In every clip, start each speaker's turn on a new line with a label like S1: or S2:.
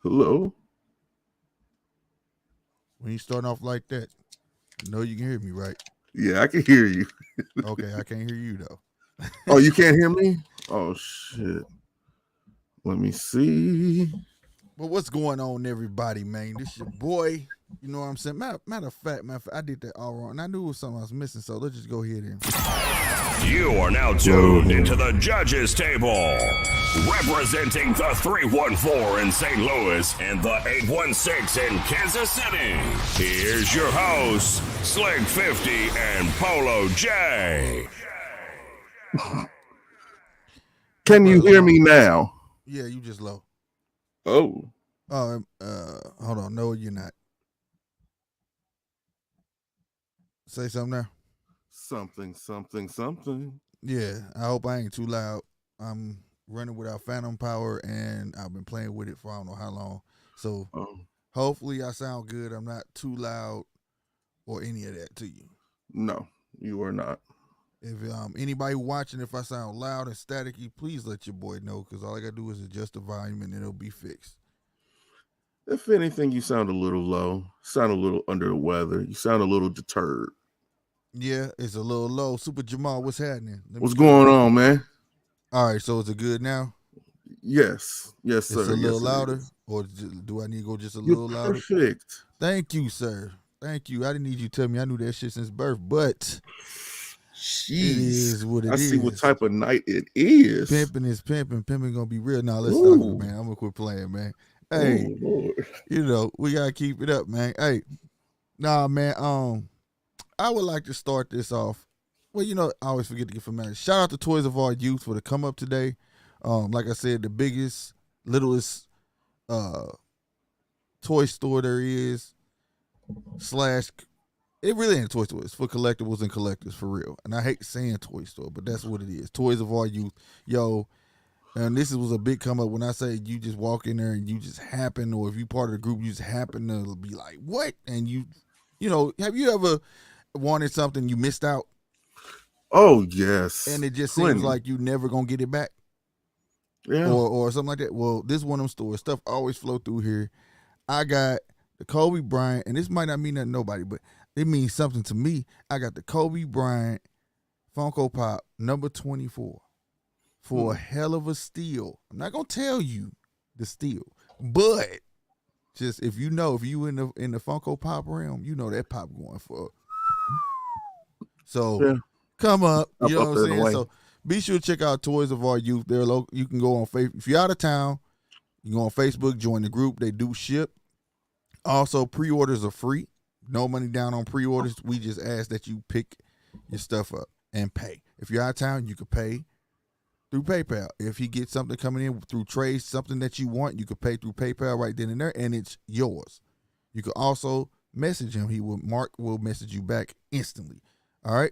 S1: Hello?
S2: When you start off like that, I know you can hear me, right?
S1: Yeah, I can hear you.
S2: Okay, I can't hear you though.
S1: Oh, you can't hear me? Oh shit. Let me see.
S2: But what's going on, everybody, man? This your boy. You know what I'm saying? Matter of fact, I did that all wrong. And I knew it was something I was missing, so let's just go ahead and...
S3: You are now tuned into the judges table. Representing the 314 in St. Louis and the 816 in Kansas City. Here's your hosts, Slick 50 and Polo J.
S1: Can you hear me now?
S2: Yeah, you just low.
S1: Oh.
S2: Hold on. No, you're not. Say something now.
S1: Something.
S2: Yeah, I hope I ain't too loud. I'm running without phantom power, and I've been playing with it for I don't know how long. So hopefully I sound good. I'm not too loud or any of that to you.
S1: No, you are not.
S2: If anybody watching, if I sound loud and staticky, please let your boy know, because all I got to do is adjust the volume and it'll be fixed.
S1: If anything, you sound a little low. Sound a little under the weather. You sound a little deterred.
S2: Yeah, it's a little low. Super Jamal, what's happening?
S1: What's going on, man?
S2: All right, so is it good now?
S1: Yes, sir.
S2: It's a little louder, or do I need to go just a little louder?
S1: Perfect.
S2: Thank you, sir. Thank you. I didn't need you to tell me. I knew that shit since birth, but
S1: jeez,
S2: it is what it is.
S1: I see what type of night it is.
S2: Pimping is pimping. Pimping gonna be real. Now let's stop it, man. I'm gonna quit playing, man. Hey,
S1: Lord.
S2: we gotta keep it up, man. Hey, nah, man. I would like to start this off. Well, I always forget to give a shout out to Toys of Our Youth for the come up today. Like I said, the biggest, littlest toy store there is. It really ain't a toy store. It's for collectibles and collectors, for real. And I hate saying toy store, but that's what it is. Toys of Our Youth. Yo, and this was a big come up when I say you just walk in there and you just happen, or if you part of the group, you just happen to be like, what? And have you ever wanted something you missed out?
S1: Oh, yes.
S2: And it just seems like you never going to get it back?
S1: Yeah.
S2: Or something like that. Well, this is one of them stores. Stuff always flow through here. I got the Kobe Bryant, and this might not mean nothing to nobody, but it means something to me. I got the Kobe Bryant Funko Pop number 24 for a hell of a steal. I'm not gonna tell you the steal, but just if you in the Funko Pop realm, that pop going for. So come up, you know what I'm saying. So be sure to check out Toys of Our Youth. They're local. You can go on Facebook if you're out of town. You can go on Facebook, join the group. They do ship. Also, pre-orders are free. No money down on pre-orders. We just ask that you pick your stuff up and pay. If you're out of town, you can pay through PayPal. If he gets something coming in through trade, something that you want, you can pay through PayPal right then and there, and it's yours. You can also message him. Mark will message you back instantly. All right?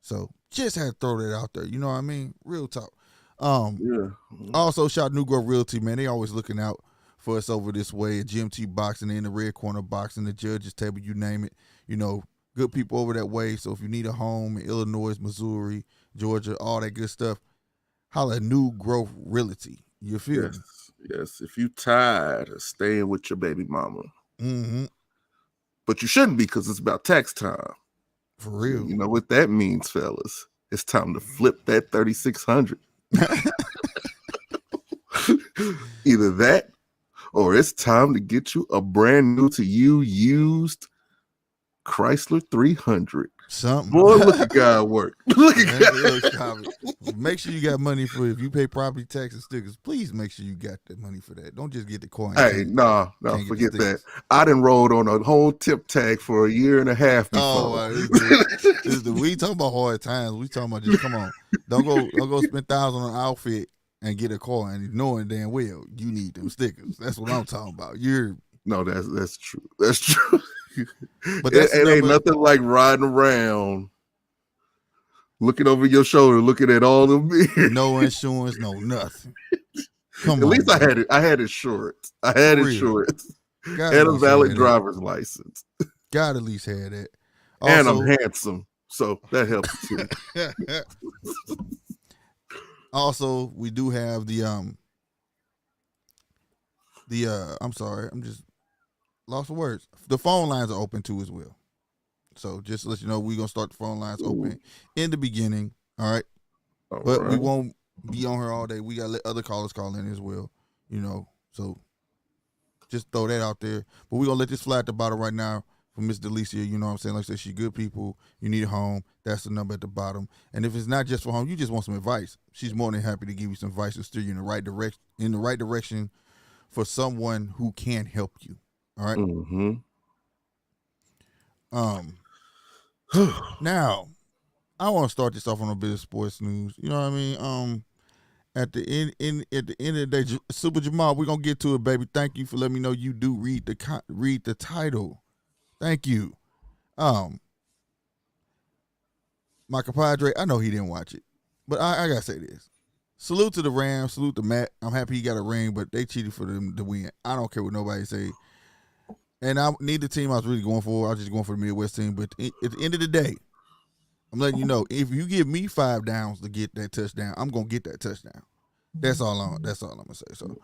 S2: So just had to throw that out there. You know what I mean? Real talk. Also, shout out New Growth Realty, man. They always looking out for us over this way at GMT Boxing, in the Red Corner Boxing, the Judges Table, you name it. Good people over that way. So if you need a home in Illinois, Missouri, Georgia, all that good stuff, holla at New Growth Realty. You feel me?
S1: Yes. If you tired of staying with your baby mama,
S2: but
S1: you shouldn't be, because it's about tax time.
S2: For real.
S1: You know what that means, fellas? It's time to flip that 3,600. Either that, or it's time to get you a brand new to you used Chrysler 300.
S2: Something.
S1: Boy, look at God work. Look at God.
S2: Make sure you got money for it. If you pay property tax and stickers, please make sure you got that money for that. Don't just get the coin.
S1: Hey, no, forget that. I done rolled on a whole tip tag for a year and a half before.
S2: We talking about hard times. We talking about just come on. Don't go spend thousands on an outfit and get a car and knowing damn well you need them stickers. That's what I'm talking about.
S1: No, that's true. That's true.
S2: But
S1: it ain't nothing like riding around, looking over your shoulder, looking at all the beers.
S2: No insurance, no nothing.
S1: At least I had it. I had insurance. I had insurance and a valid driver's license.
S2: God at least had that. Also,
S1: and I'm handsome, so that helps too.
S2: Also, we do have the I'm sorry, I'm just lost for words. The phone lines are open too as well. So just to let you know, we're gonna start the phone lines open in the beginning. All right. We won't be on here all day. We gotta let other callers call in as well. So just throw that out there. But we're gonna let this fly at the bottom right now for Miss Delicia. You know what I'm saying? Like I said, she good people. You need a home. That's the number at the bottom. And if it's not just for home, you just want some advice, she's more than happy to give you some advice and steer you in the right direction for someone who can help you. All right. Now, I want to start this off on a bit of sports news. You know what I mean? At the end of the day, Super Jamal, we're gonna get to it, baby. Thank you for letting me know you do read the title. Thank you. My compadre, I know he didn't watch it, but I gotta say this. Salute to the Rams, salute to Matt. I'm happy he got a ring, but they cheated for them to win. I don't care what nobody say. And I need the team I was really going for. I was just going for the Midwest team. But at the end of the day, I'm letting you know, if you give me 5 downs to get that touchdown, I'm gonna get that touchdown. That's all I'm gonna say. So,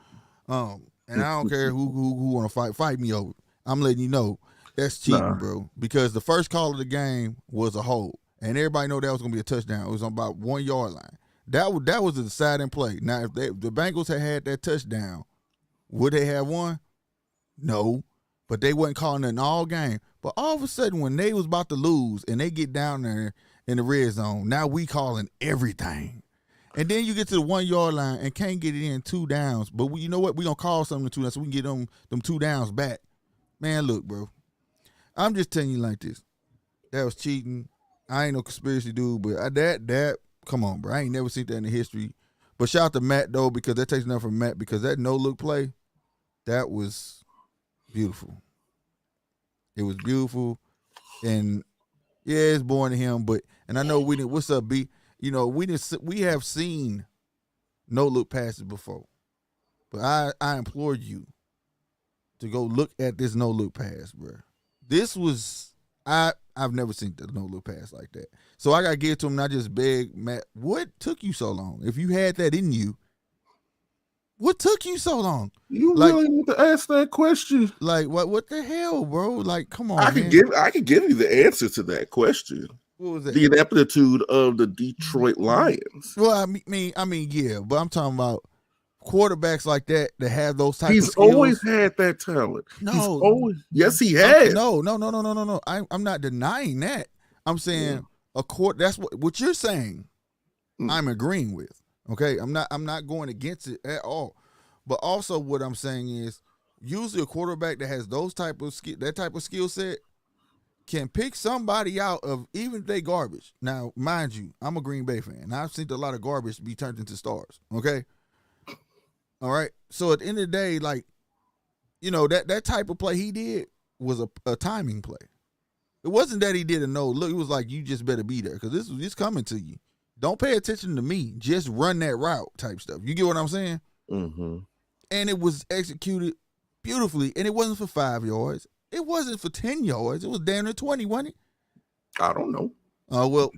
S2: and I don't care who want to fight me over. I'm letting you know that's cheating, bro. Because the first call of the game was a hold, and everybody know that was gonna be a touchdown. It was on about 1 yard line. That was a deciding play. Now, if the Bengals had that touchdown, would they have won? No. But they wasn't calling it all game. But all of a sudden, when they was about to lose and they get down there in the red zone, now we calling everything. And then you get to the 1 yard line and can't get it in 2 downs. But you know what? We're going to call something 2 downs so we can get them 2 downs back. Man, look, bro. I'm just telling you like this. That was cheating. I ain't no conspiracy dude, but that come on, bro. I ain't never seen that in the history. But shout out to Matt, though, because that takes nothing from Matt, because that no-look play, that was beautiful. It was beautiful. And, yeah, it's boring to him, but, and I know we didn't, what's up, B? You know, we have seen no-look passes before. But I implore you to go look at this no-look pass, bro. This was, I've never seen the no-look pass like that. So I got to give it to him, not just beg, Matt, what took you so long? If you had that in you, what took you so long?
S1: You really need to ask that question.
S2: Like, what the hell, bro? Like, come on,
S1: I could give you the answer to that question.
S2: What was that?
S1: The ineptitude of the Detroit Lions.
S2: Well, I mean, yeah, but I'm talking about quarterbacks like that have those types of skills.
S1: He's always had that talent.
S2: No,
S1: yes, he has.
S2: No. I'm not denying that. I'm saying that's what you're saying. I'm agreeing with. Okay, I'm not going against it at all. But also, what I'm saying is, usually a quarterback that has that type of skill set can pick somebody out of, even if they garbage. Now, mind you, I'm a Green Bay fan, and I've seen a lot of garbage be turned into stars. Okay. All right. So at the end of the day, like, you know, that type of play he did was a timing play. It wasn't that he did a no look. It was like, you just better be there because this coming to you. Don't pay attention to me. Just run that route type stuff. You get what I'm saying?
S1: Mm-hmm.
S2: And it was executed beautifully. And it wasn't for 5 yards. It wasn't for 10 yards. It was down to 20, wasn't it?
S1: I don't know.
S2: Well,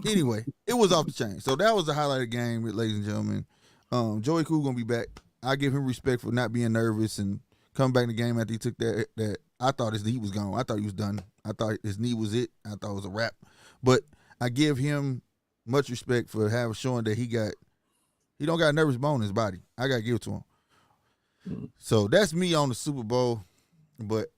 S2: anyway, it was off the chain. So that was the highlight of the game, ladies and gentlemen. Joey Cool going to be back. I give him respect for not being nervous and coming back in the game after he took that. I thought his knee was gone. I thought he was done. I thought his knee was it. I thought it was a wrap. But I give him much respect for showing that he don't got a nervous bone in his body. I got to give it to him. Mm-hmm. So that's me on the Super Bowl. But,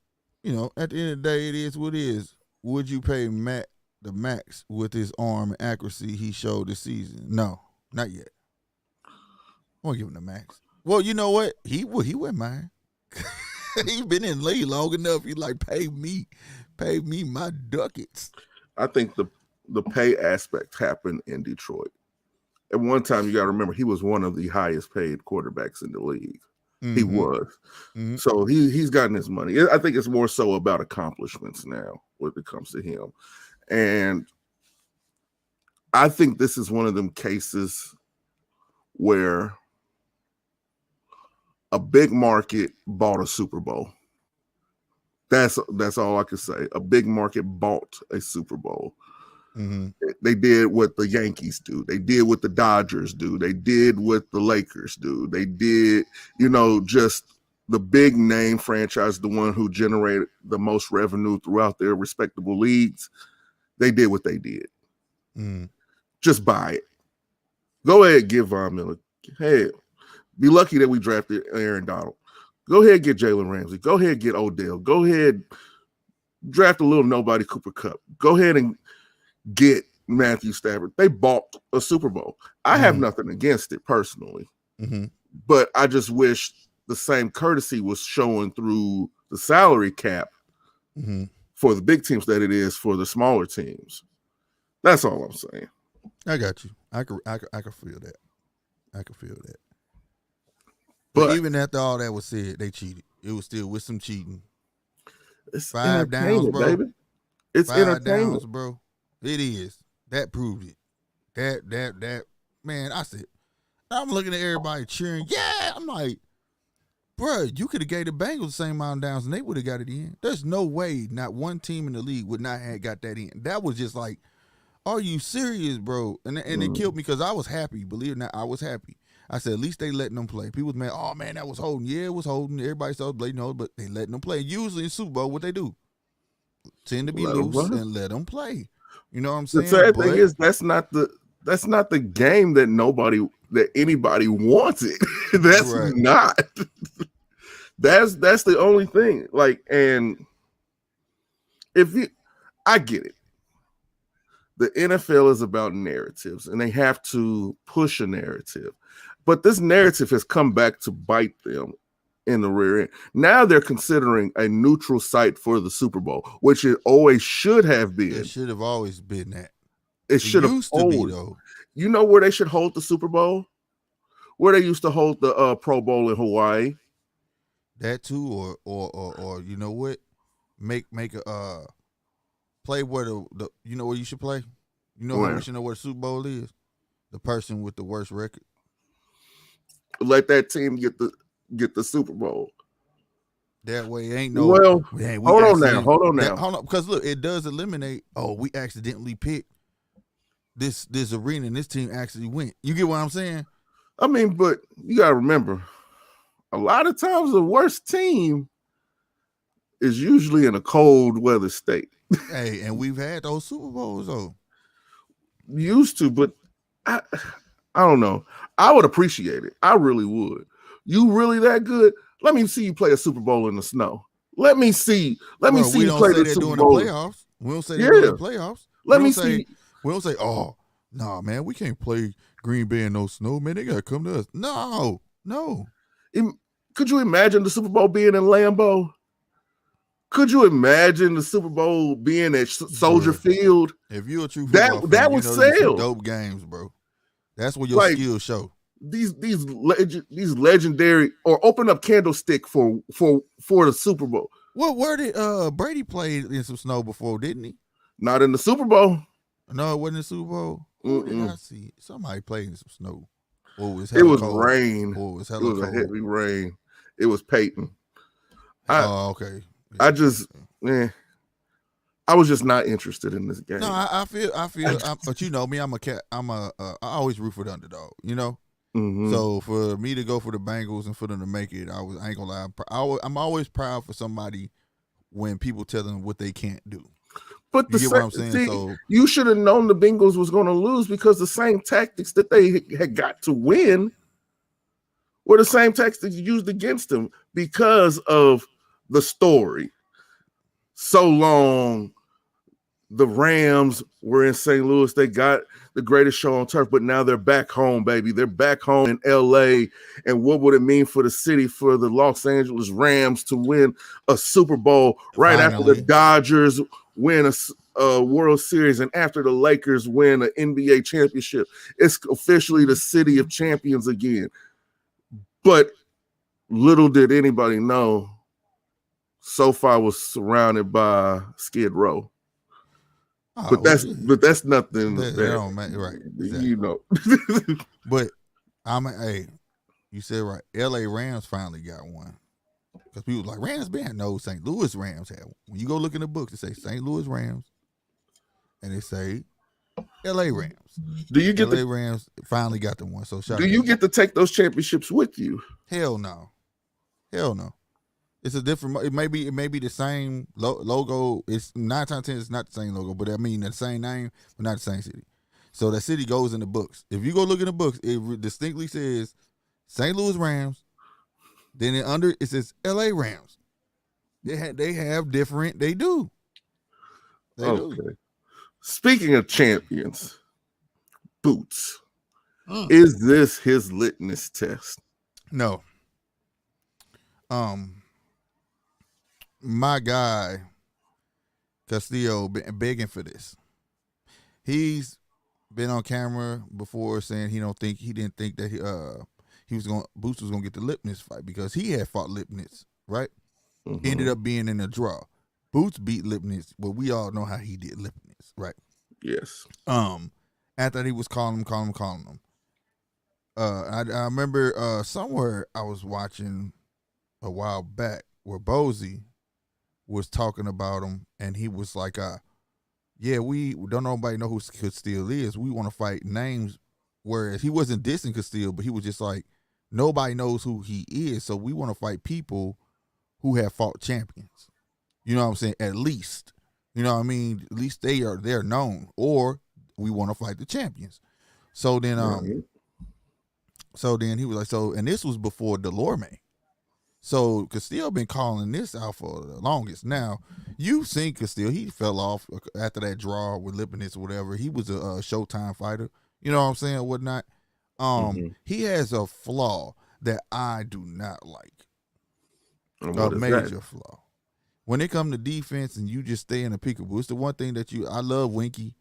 S2: you know, at the end of the day, it is what it is. Would you pay Matt the max with his arm and accuracy he showed this season? No, not yet. I won't give him the max. Well, you know what? He wouldn't mind. He's been in the league long enough. He's like, pay me my ducats.
S1: I think the pay aspect happened in Detroit. At one time, you got to remember, he was one of the highest paid quarterbacks in the league. Mm-hmm. He was. Mm-hmm. So he's gotten his money. I think it's more so about accomplishments now when it comes to him. And I think this is one of them cases where a big market bought a Super Bowl. That's all I can say. A big market bought a Super Bowl. Mm-hmm. They did what the Yankees do. They did what the Dodgers do. They did what the Lakers do. They did, just the big name franchise, the one who generated the most revenue throughout their respectable leagues. They did what they did. Mm. Just buy it. Go ahead, give Von Miller. Hell, be lucky that we drafted Aaron Donald. Go ahead, get Jalen Ramsey. Go ahead, get Odell. Go ahead, draft a little nobody Cooper Kupp. Go ahead and get Matthew Stafford. They bought a Super Bowl. I have nothing against it personally, but I just wish the same courtesy was shown through the salary cap for the big teams that it is for the smaller teams. That's all I'm saying.
S2: I got you. I can feel that. I can feel that. But even after all that was said, they cheated. It was still with some cheating.
S1: It's
S2: 5 downs, bro.
S1: Baby. It's
S2: 5
S1: entertainment,
S2: downs, bro. It is. That proved it. That man, I said, I'm looking at everybody cheering. Yeah, I'm like, bro, you could have gave the Bengals the same amount of downs and they would have got it in. There's no way not one team in the league would not have got that in. That was just like, are you serious, bro? And it killed me because I was happy. Believe it or not, I was happy. I said, at least they letting them play. People was mad, oh, man, that was holding. Yeah, it was holding. Everybody started blading hold, but they letting them play. Usually in Super Bowl, what they do? Tend to be loose and let them play. You know what I'm saying?
S1: The sad thing is that's not the game that anybody wanted. That's right. Not. That's the only thing. Like, and I get it. the NFL is about narratives, and they have to push a narrative. But this narrative has come back to bite them in the rear end. Now they're considering a neutral site for the Super Bowl, which it always should have been.
S2: It should have always been that.
S1: It should have
S2: used to be, though.
S1: You know where they should hold the Super Bowl? Where they used to hold the Pro Bowl in Hawaii.
S2: That too, or you know what? Make a play where the you know where you should play. You know how we should know where the Super Bowl is. The person with the worst record.
S1: Let that team get the Super Bowl.
S2: That way, ain't no.
S1: Well, hold on now.
S2: Because look, it does eliminate. Oh, we accidentally picked this arena, and this team actually went. You get what I'm saying?
S1: I mean, but you gotta remember, a lot of times the worst team is usually in a cold weather state.
S2: Hey, and we've had those Super Bowls though.
S1: Used to, but I don't know. I would appreciate it. I really would. You really that good? Let me see you play a Super Bowl in the snow. Let me see you play the Super Bowl.
S2: The playoffs. We don't say that during the playoffs.
S1: Let me see.
S2: We don't say, oh, nah, man, we can't play Green Bay in no snow, man. They gotta come to us. No.
S1: Could you imagine the Super Bowl being in Lambeau? Could you imagine the Super Bowl being at Soldier Field?
S2: If you're a true football fan,
S1: that would sell.
S2: Dope games, bro. That's where your skills show.
S1: These legendary, or open up Candlestick for the Super Bowl.
S2: Well, where did Brady played in some snow before, didn't he?
S1: Not in the Super Bowl.
S2: No, it wasn't the Super Bowl. Who did I see? Somebody played in some snow. Or
S1: it was rain.
S2: Or it was
S1: a heavy rain. It was Peyton.
S2: Okay.
S1: I was just not interested in this game.
S2: No, I feel. But you know me, I always root for the underdog. You know.
S1: Mm-hmm.
S2: So for me to go for the Bengals and for them to make it, I ain't gonna lie. I'm always proud for somebody when people tell them what they can't do.
S1: But
S2: you get what I'm saying? So
S1: you should have known the Bengals was going to lose, because the same tactics that they had got to win were the same tactics used against them because of the story. So long, the Rams were in St. Louis. They got the greatest show on turf, but now they're back home, baby. They're back home in L.A. And what would it mean for the city, for the Los Angeles Rams to win a Super Bowl right after the Dodgers win a World Series and after the Lakers win an NBA championship? It's officially the city of champions again. But little did anybody know, SoFi was surrounded by Skid Row. But that's nothing.
S2: That don't matter, right? Exactly.
S1: You know.
S2: But you said right. L.A. Rams finally got one, because people like Rams band. No, St. Louis Rams had one. When you go look in the books, it say St. Louis Rams, and they say L.A. Rams.
S1: Do you get
S2: L.A. Rams finally got the one? So
S1: do you get to take those championships with you?
S2: Hell no. It's a different. It may be the same logo. It's 9 times 10. It's not the same logo, but I mean the same name, but not the same city. So that city goes in the books. If you go look in the books, it distinctly says St. Louis Rams. Then it says L.A. Rams. They have different. They do. They do.
S1: Speaking of champions, Boots. Is this his litmus test?
S2: No. My guy Custio been begging for this. He's been on camera before saying he didn't think that Boots was gonna get the Lipness fight, because he had fought Lipness, right? Mm-hmm. Ended up being in a draw. Boots beat Lipness, but we all know how he did Lipness, right?
S1: Yes.
S2: After he was calling him. I remember somewhere I was watching a while back where Bozy was talking about him, and he was like, we don't nobody know who Custio is. We want to fight names, whereas he wasn't dissing Custio, but he was just like, nobody knows who he is, so we want to fight people who have fought champions. You know what I'm saying? At least. You know what I mean? At least they're known, or we want to fight the champions. So then he was like, and this was before Delorme. So Custio been calling this out for the longest. Now, you've seen Custio. He fell off after that draw with Lipinets or whatever. He was a Showtime fighter. You know what I'm saying? Whatnot. He has a flaw that I do not like. A major flaw. When it comes to defense and you just stay in a peekaboo, it's the one thing that I love Winky,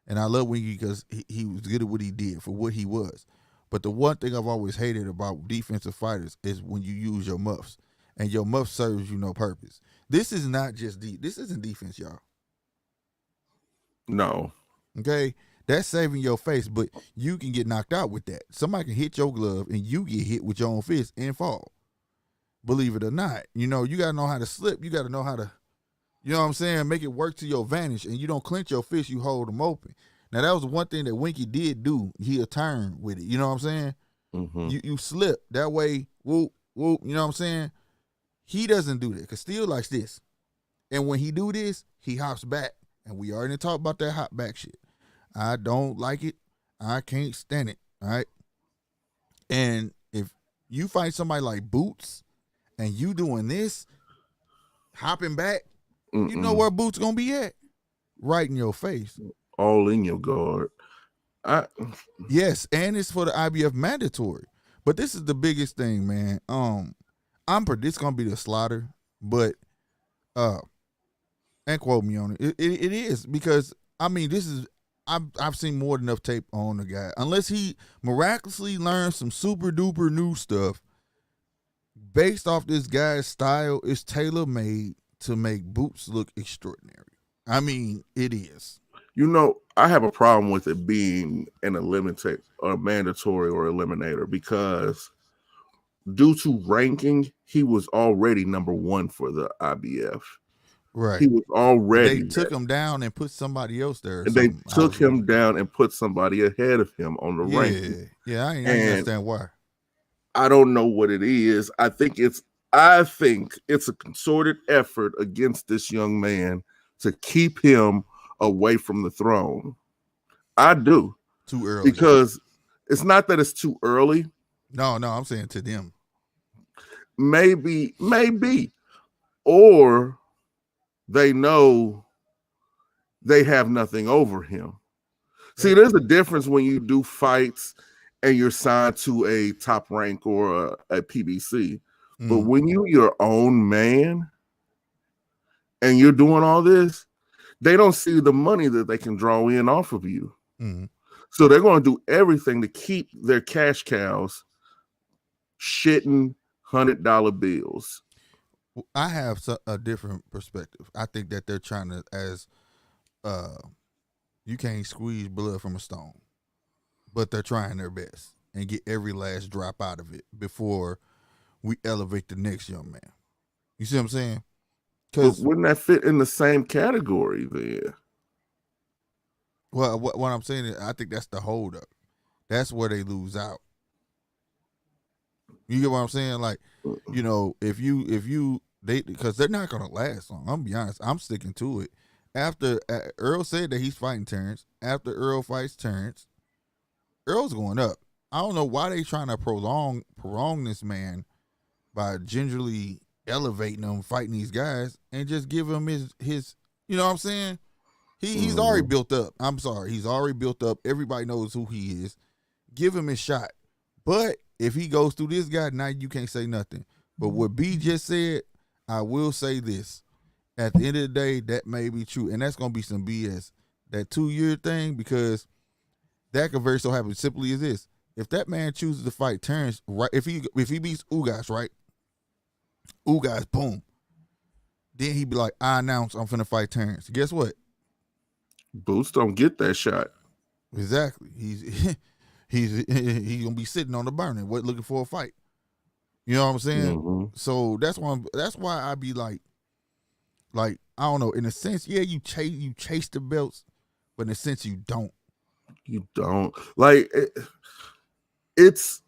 S2: and I love Winky because he was good at what he did for what he was. But the one thing I've always hated about defensive fighters is when you use your muffs, and your muff serves you no purpose. This is not just this isn't defense, y'all.
S1: No.
S2: Okay? That's saving your face, but you can get knocked out with that. Somebody can hit your glove and you get hit with your own fist and fall. Believe it or not. You know, you got to know how to slip. You got to know how to, you know what I'm saying, make it work to your advantage. And you don't clench your fist, you hold them open. Now, that was one thing that Winky did do. He'll turn with it. You know what I'm saying?
S1: Mm-hmm.
S2: You slip. That way, whoop, whoop. You know what I'm saying? He doesn't do that. Custio likes this. And when he do this, he hops back. And we already talked about that hop back shit. I don't like it. I can't stand it. All right? And if you find somebody like Boots and you doing this, hopping back, you know where Boots going to be at? Right in your face.
S1: All in your guard.
S2: Yes, and it's for the IBF mandatory. But this is the biggest thing, man. This gonna be the slaughter, but and quote me on it. It is, because I mean, this is I've seen more than enough tape on the guy. Unless he miraculously learns some super duper new stuff based off this guy's style, is tailor made to make Boots look extraordinary. I mean, it is.
S1: You know, I have a problem with it being an mandatory or eliminator, because due to ranking, he was already number one for the IBF.
S2: Right.
S1: He was already.
S2: They took him down and put somebody else there.
S1: And they took him down and put somebody ahead of him on the ranking.
S2: Yeah, I understand why.
S1: I don't know what it is. I think it's a concerted effort against this young man to keep him away from the throne. I do.
S2: Too early.
S1: Because it's not that it's too early.
S2: No, I'm saying to them.
S1: Maybe. Or they know they have nothing over him. See, there's a difference when you do fights and you're signed to a top rank or a PBC. But when you're your own man and you're doing all this, they don't see the money that they can draw in off of you. So they're going to do everything to keep their cash cows shitting $100 bills.
S2: I have a different perspective. I think that they're trying to, you can't squeeze blood from a stone, but they're trying their best and get every last drop out of it before we elevate the next young man. You see what I'm saying?
S1: But wouldn't that fit in the same category then?
S2: Well, what I'm saying is, I think that's the holdup. That's where they lose out. You get what I'm saying? Like, you know, because they're not gonna last long. I'm gonna be honest. I'm sticking to it. After Earl said that he's fighting Terrence, after Earl fights Terrence, Earl's going up. I don't know why they trying to prolong this man by gingerly elevating him, fighting these guys, and just give him his. You know what I'm saying? He's already built up. I'm sorry, he's already built up. Everybody knows who he is. Give him his shot. But if he goes through this guy, now you can't say nothing. But what B just said, I will say this. At the end of the day, that may be true. And that's going to be some BS. That 2-year thing, because that could very so happen simply as this. If that man chooses to fight Terrence, right? If he beats Ugas, right? Ugas, boom. Then he'd be like, I announce I'm finna fight Terrence. Guess what?
S1: Boots don't get that shot.
S2: Exactly. He's gonna be sitting on the burner, looking for a fight. You know what I'm saying? So that's why I be like I don't know. In a sense, yeah, you chase the belts, but in a sense, you don't.
S1: You don't. Like it's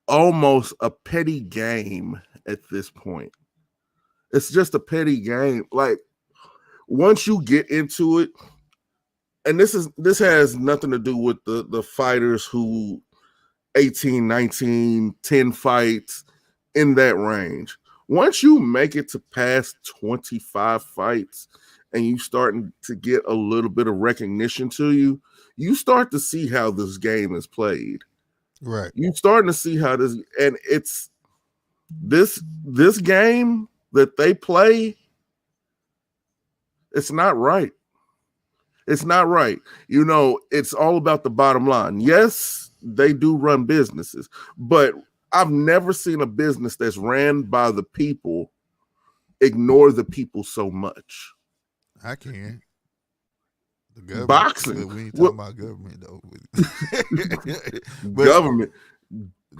S1: almost a petty game at this point. It's just a petty game. Like once you get into it. And this has nothing to do with the fighters who 18, 19, 10 fights in that range. once you make it to past 25 fights and you starting to get a little bit of recognition to you, you start to see how this game is played.
S2: Right.
S1: You starting to see how this, and it's this game that they play. It's not right. It's not right. You know, it's all about the bottom line. Yes, they do run businesses, but I've never seen a business that's ran by the people ignore the people so much.
S2: I can. The government.
S1: Boxing.
S2: We ain't talking about government though.
S1: Government.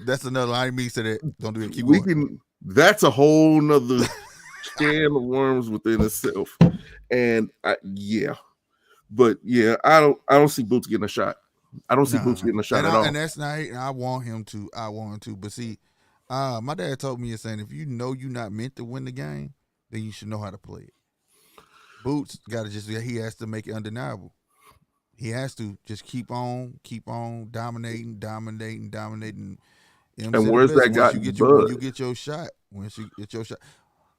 S2: That's another. I didn't mean to say that. Don't do it. Keep going.
S1: That's a whole nother can of worms within itself. And yeah. But yeah, I don't see Boots getting a shot. I don't see Boots getting a shot at all.
S2: And that's not hating. I want him to. But see, my dad told me, saying, if you know you're not meant to win the game, then you should know how to play it. Boots got to he has to make it undeniable. He has to just keep on dominating. You know,
S1: and where's that guy?
S2: When you get your shot,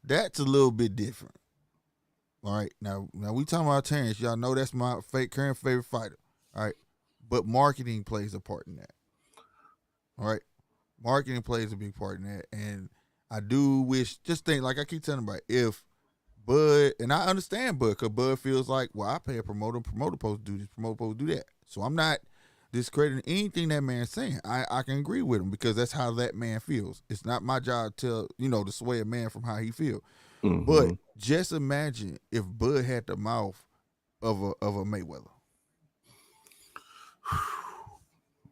S2: that's a little bit different. All right, now we talking about Terrence. Y'all know that's my current favorite fighter. All right, but marketing plays a part in that. All right, marketing plays a big part in that, and I do wish. Just think, like I keep telling everybody, if Bud, and I understand Bud, because Bud feels like, well, I pay a promoter supposed to do this, promoter supposed to do that. So I'm not discrediting anything that man's saying. I can agree with him because that's how that man feels. It's not my job to to sway a man from how he feels. Mm-hmm. But just imagine if Bud had the mouth of a Mayweather.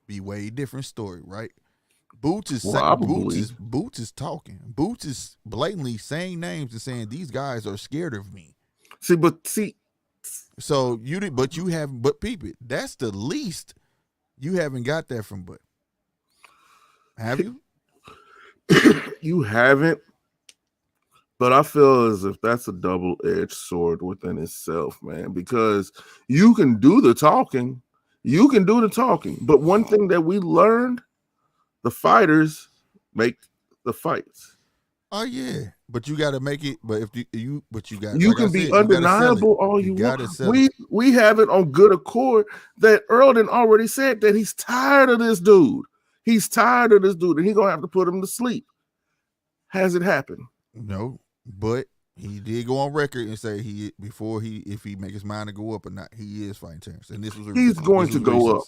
S2: Be way different story, right? Boots is talking. Boots is blatantly saying names and saying these guys are scared of me. So but peep it. That's the least. You haven't got that from Bud. Have you?
S1: You haven't. But I feel as if that's a double-edged sword within itself, man, because you can do the talking. But one thing that we learned, the fighters make the fights.
S2: Oh yeah, but you got to make it. But you
S1: can be undeniable all you want. We have it on good accord that Earlden already said that he's tired of this dude. And he's gonna have to put him to sleep. Has it happened?
S2: No, but he did go on record and say if he make his mind to go up or not, he is fighting Terrence. And
S1: he's going to go up.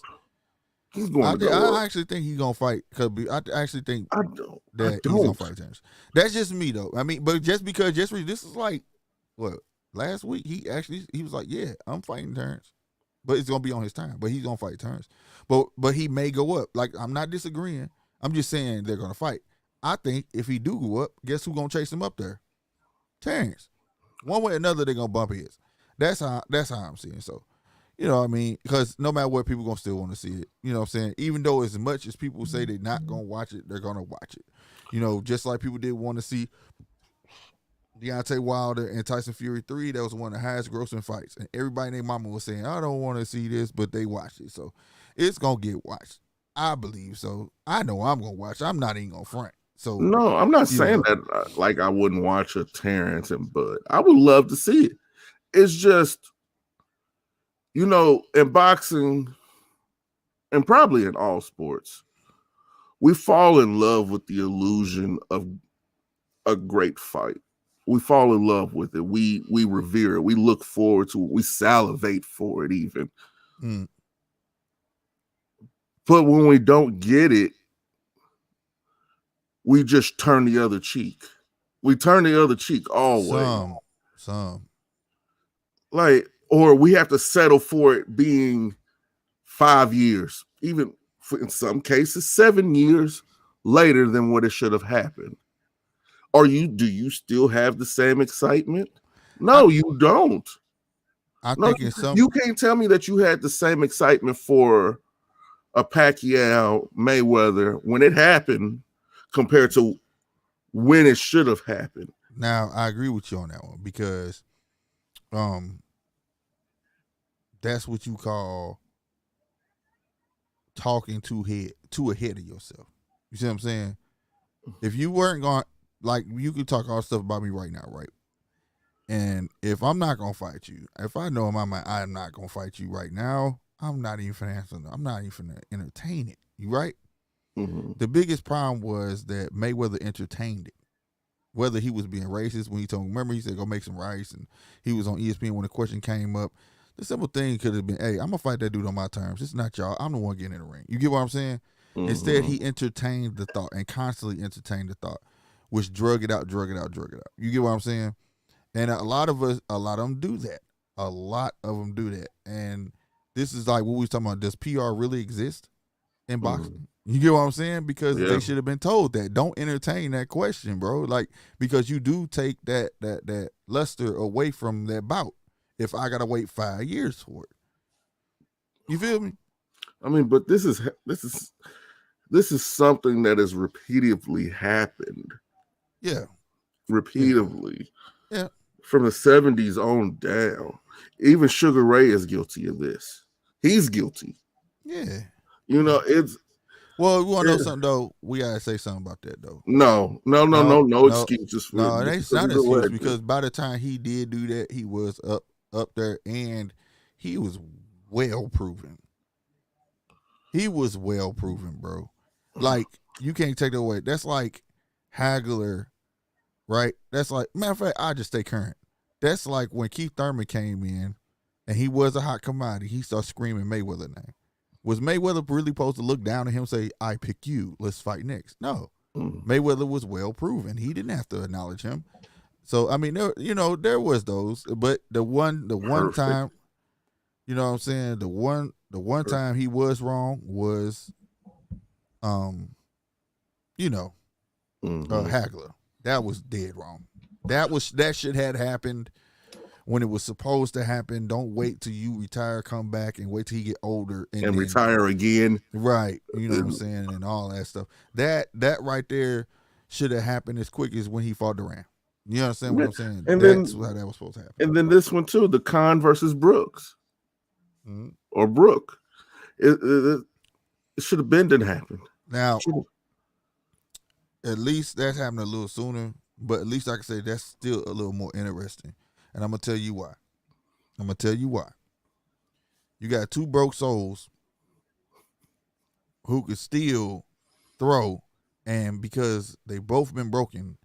S1: He's going to go up.
S2: I actually think he's gonna fight because I actually think he's gonna fight Terrence. That's just me though. I mean, but just because this is like what last week he was like, yeah, I'm fighting Terrence, but it's gonna be on his time. But he's gonna fight Terrence. But he may go up. Like I'm not disagreeing. I'm just saying they're gonna fight. I think if he do go up, guess who's gonna chase him up there? Terrence. One way or another, they're gonna bump heads. That's how I'm seeing. So, you know what I mean? Because no matter what, people gonna still want to see it. You know what I'm saying? Even though as much as people say they're not gonna watch it, they're gonna watch it. You know, just like people did want to see Deontay Wilder and Tyson Fury 3. That was one of the highest grossing fights. And everybody and their mama was saying, I don't want to see this, but they watched it. So it's gonna get watched. I believe so. I know I'm gonna watch. I'm not even gonna front. So
S1: no, I'm not saying that like I wouldn't watch a Terrence and Bud. I would love to see it. It's just, in boxing and probably in all sports, we fall in love with the illusion of a great fight. We fall in love with it. We revere it. We look forward to it. We salivate for it even. Mm. But when we don't get it, we just turn the other cheek. We turn the other cheek always.
S2: Some.
S1: Like, or we have to settle for it being 5 years, even in some cases 7 years later than what it should have happened. Do you still have the same excitement? No, you don't. You can't tell me that you had the same excitement for a Pacquiao Mayweather when it happened compared to when it should have happened.
S2: Now, I agree with you on that one because that's what you call talking too ahead of yourself. You see what I'm saying? If you weren't going, like you can talk all stuff about me right now, right? And if I'm not gonna fight you, if I know in my mind I'm not gonna fight you right now, I'm not even finna answer. I'm not even finna entertain it. You right?
S1: Mm-hmm.
S2: The biggest problem was that Mayweather entertained it. Whether he was being racist when he told, remember he said go make some rice, and he was on ESPN when the question came up. The simple thing could have been, hey, I'm gonna fight that dude on my terms. It's not y'all. I'm the one getting in the ring. You get what I'm saying?
S1: Mm-hmm.
S2: Instead, he entertained the thought and constantly entertained the thought, which drug it out. You get what I'm saying? And a lot of them do that. A lot of them do that. And this is like what we was talking about. Does PR really exist in boxing? You get what I'm saying? Because they should have been told that. Don't entertain that question, bro. Like, because you do take that luster away from that bout if I gotta wait 5 years for it. You feel me?
S1: I mean, but this is something that has repeatedly happened.
S2: Yeah.
S1: Repeatedly.
S2: Yeah.
S1: From the 70s on down. Even Sugar Ray is guilty of this. He's guilty.
S2: Yeah.
S1: You know, it's...
S2: Well, we want to know something, though. We got to say something about that, though.
S1: No excuses for it.
S2: No, it ain't not an excuse, because by the time he did do that, he was up there, and he was well proven. He was well proven, bro. Like, you can't take that away. That's like Hagler, right? That's like, matter of fact, I just stay current. That's like when Keith Thurman came in and he was a hot commodity, he started screaming Mayweather name. Was Mayweather really supposed to look down at him and say, I pick you, let's fight next? No. Mayweather was well proven. He didn't have to acknowledge him. So, I mean, there was those, but the one time, you know what I'm saying, the one time he was wrong was, Hagler. That was dead wrong. That shit had happened when it was supposed to happen. Don't wait till you retire, come back, and wait till you get older and then
S1: retire again.
S2: Right. You know what I'm saying, and all that stuff. That right there should have happened as quick as when he fought Durant. You understand what I'm saying?
S1: And
S2: that's how that was supposed to happen.
S1: And then this one too, the Khan versus Brooks. Or Brook. It should have been didn't happen.
S2: Now, at least that's happened a little sooner, but at least I can say that's still a little more interesting. And I'm going to tell you why. You got two broke souls who could still throw, and because they both been broken,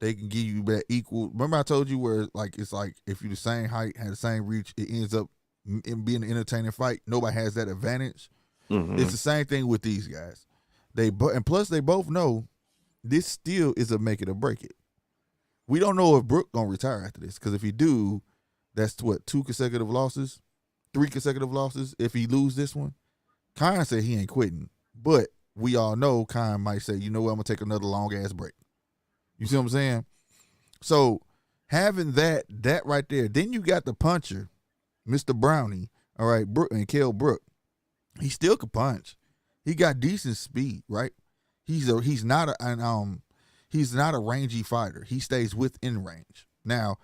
S2: they can give you that equal. Remember I told you where like it's like if you're the same height, had the same reach, it ends up in being an entertaining fight. Nobody has that advantage. It's the same thing with these guys. And plus they both know this still is a make it or break it. We don't know if Brook gonna retire after this, because if he do, that's what, 3 consecutive losses. If he lose this one, Khan said he ain't quitting, but we all know Khan might say, you know what, I'm gonna take another long ass break. You see what I'm saying? So having that right there, then you got the puncher, Mr. Brownie, all right, Brook and Kell Brook. He still could punch. He got decent speed, right? He's not a rangy fighter. He stays within range. Now,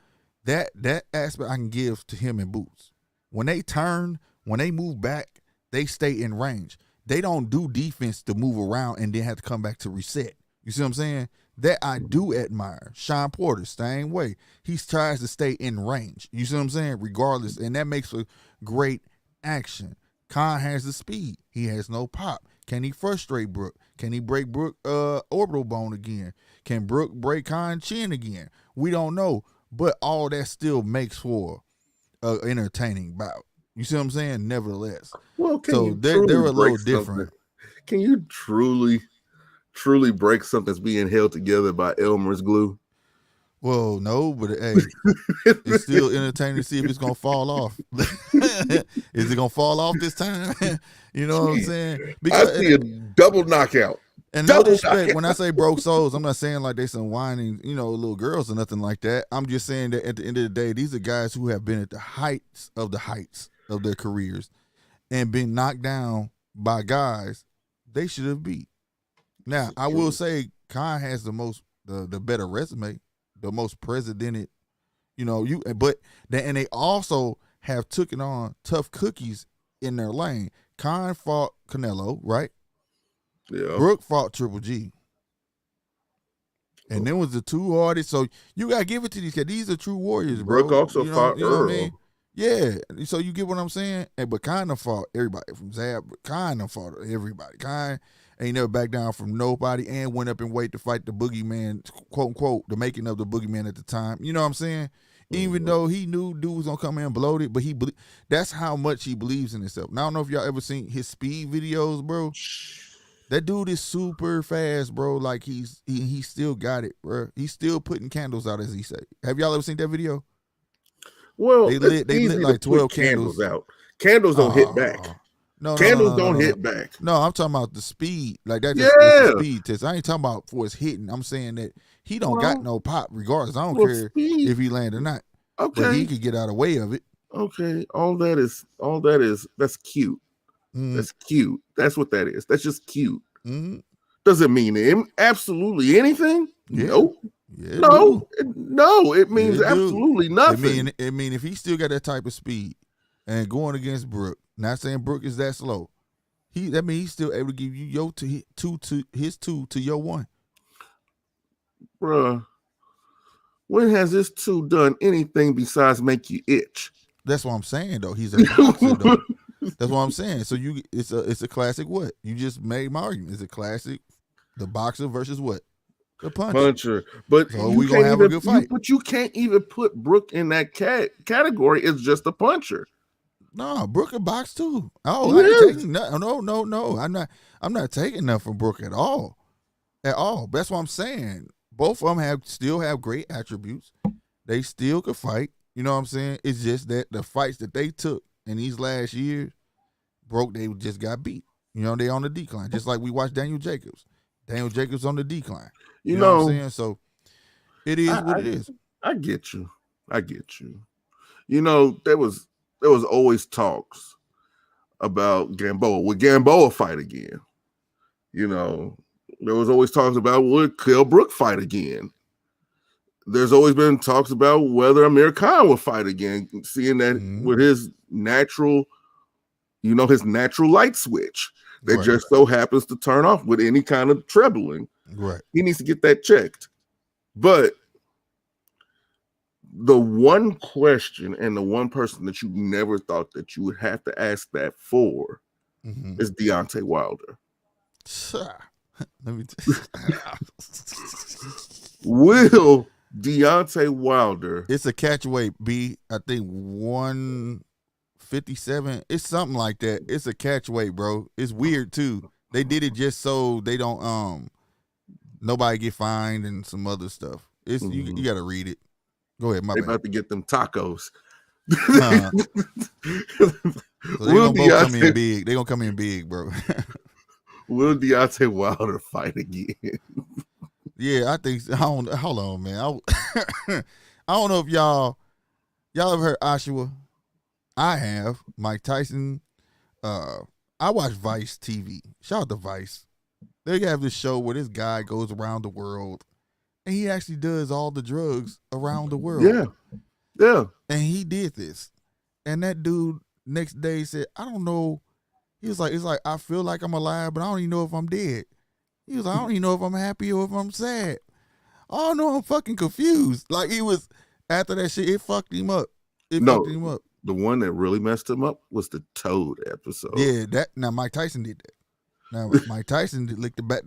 S2: that aspect I can give to him and Boots. When they turn, when they move back, they stay in range. They don't do defense to move around and then have to come back to reset. You see what I'm saying? That I do admire. Sean Porter, same way. He tries to stay in range. You see what I'm saying? Regardless. And that makes for great action. Khan has the speed. He has no pop. Can he frustrate Brook? Can he break Brook orbital bone again? Can Brook break Khan chin again? We don't know. But all that still makes for an entertaining bout. You see what I'm saying? Nevertheless.
S1: Well,
S2: they're a little different.
S1: Can you truly break something that's being held together by Elmer's glue?
S2: Well, no, but hey, it's still entertaining to see if it's gonna fall off. Is it gonna fall off this time? You know what I'm saying?
S1: Because I see a double knockout.
S2: And no disrespect, when I say broke souls, I'm not saying like they some whining, little girls or nothing like that. I'm just saying that at the end of the day, these are guys who have been at the heights of their careers and been knocked down by guys they should have beat. Now, I will say Khan has the better resume, the most precedented, but they also have taken on tough cookies in their lane. Khan fought Canelo, right?
S1: Yeah.
S2: Brook fought Triple G. And then was the two hardest. So you gotta give it to these guys. These are true warriors, bro.
S1: Brooke also
S2: you know,
S1: fought
S2: you know
S1: Earl.
S2: what I mean? Yeah. So you get what I'm saying? But kind of fought everybody from Zab. Kind of fought everybody. Kind ain't never back down from nobody, and went up in weight to fight the boogeyman, quote unquote, the making of the boogeyman at the time. You know what I'm saying? Even though he knew dude was gonna come in bloated, but that's how much he believes in himself. Now I don't know if y'all ever seen his speed videos, bro. That dude is super fast, bro. Like he still got it, bro. He's still putting candles out, as he say. Have y'all ever seen that video?
S1: Well,
S2: they lit like 12 candles
S1: out. Candles don't hit back.
S2: No,
S1: Candles don't hit back.
S2: No, I'm talking about the speed. Like that's the speed test. I ain't talking about for his hitting. I'm saying that he don't got no pop regardless. I don't care if he land or not.
S1: Okay.
S2: But he could get out of the way of it.
S1: Okay. That's cute. That's cute. That's what that is. That's just cute. Does it mean absolutely anything?
S2: Yeah.
S1: Nope.
S2: Yeah,
S1: no, it means absolutely nothing.
S2: It mean if he still got that type of speed and going against Brooke, not saying Brooke is that slow, that means he's still able to give you your his two to your one.
S1: Bruh, when has this two done anything besides make you itch?
S2: That's what I'm saying though. He's a boxer though. That's what I'm saying. So it's a classic what? You just made my argument. It's a classic, the boxer versus what? The puncher.
S1: But
S2: so we gonna have a good fight.
S1: But you can't even put Brooke in that category. It's just a puncher.
S2: No, Brooke can box too. Oh, I ain't taking no. I'm not taking nothing from Brooke at all. At all. That's what I'm saying. Both of them still have great attributes. They still could fight. You know what I'm saying? It's just that the fights that they took in these last years, they just got beat. You know, they on the decline. Just like we watched Daniel Jacobs. Daniel Jacobs on the decline. You know what I'm saying? So it is what it is.
S1: I get you. You know, there was always talks about Gamboa. Would Gamboa fight again? You know, there was always talks about would Kell Brook fight again? There's always been talks about whether Amir Khan will fight again, seeing that with his natural light switch that just so happens to turn off with any kind of trebling.
S2: Right.
S1: He needs to get that checked. But the one question and the one person that you never thought that you would have to ask that for is Deontay Wilder.
S2: Let me
S1: Will Deontay Wilder?
S2: It's a catchweight, B. I think 157. It's something like that. It's a catchweight, bro. It's weird too. They did it just so they don't nobody get fined and some other stuff. It's you got to read it. Go ahead, my bad.
S1: About to get them tacos.
S2: So they gonna both come in big. They gonna come in big, bro.
S1: Will Deontay Wilder fight again?
S2: Yeah, I think. Hold on, man. I don't know if y'all ever heard Oshawa. I have. Mike Tyson. I watch Vice TV. Shout out to Vice. They have this show where this guy goes around the world, and he actually does all the drugs around the world.
S1: Yeah.
S2: And he did this, and that dude next day said, "I don't know." He was like, "It's like I feel like I'm alive, but I don't even know if I'm dead." He was like, "I don't even know if I'm happy or if I'm sad. Oh no, I'm fucking confused." Like he was after that shit, it fucked him up. Fucked him up.
S1: The one that really messed him up was the Toad episode.
S2: Yeah, now Mike Tyson did that. Now Mike Tyson licked that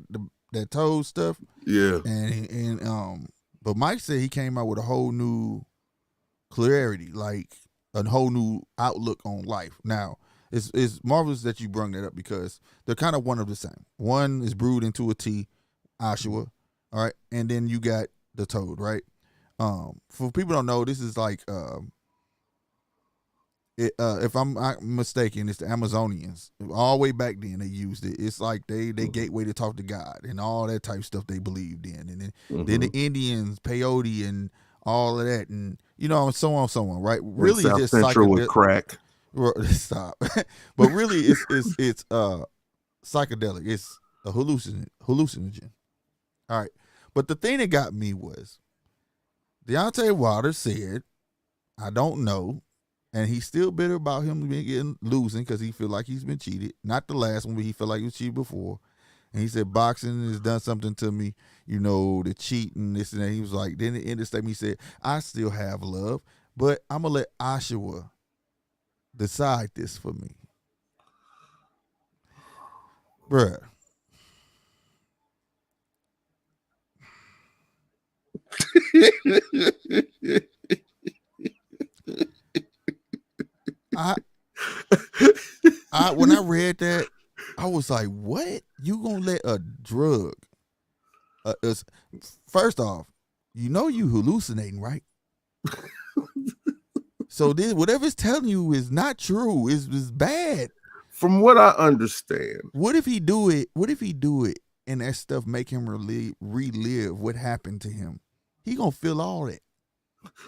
S2: Toad stuff.
S1: Yeah,
S2: and but Mike said he came out with a whole new clarity, like a whole new outlook on life. Now it's marvelous that you brought that up because they're kind of one of the same. One is brewed into a tea, Oshawa, all right, and then you got the Toad, right? For people who don't know, this is like if I'm not mistaken, it's the Amazonians. All the way back then they used it. It's like they gateway to talk to God and all that type of stuff they believed in. And then the Indians, peyote and all of that, and so on, right? Really
S1: South
S2: just
S1: Central with crack.
S2: Stop. But really it's psychedelic. It's a hallucinogen. All right. But the thing that got me was Deontay Wilder said, "I don't know." And he's still bitter about him losing because he feel like he's been cheated. Not the last one, but he felt like he was cheated before. And he said boxing has done something to me, the cheating, this and that. He was like, then in the statement he said, I still have love, but I'm gonna let Oshawa decide this for me. Bruh. When I read that, I was like, what? You gonna let a drug? First off, you hallucinating, right? So this, whatever it's telling you is not true. Is bad.
S1: From what I understand.
S2: What if he do it? And that stuff make him relive what happened to him? He gonna feel all that.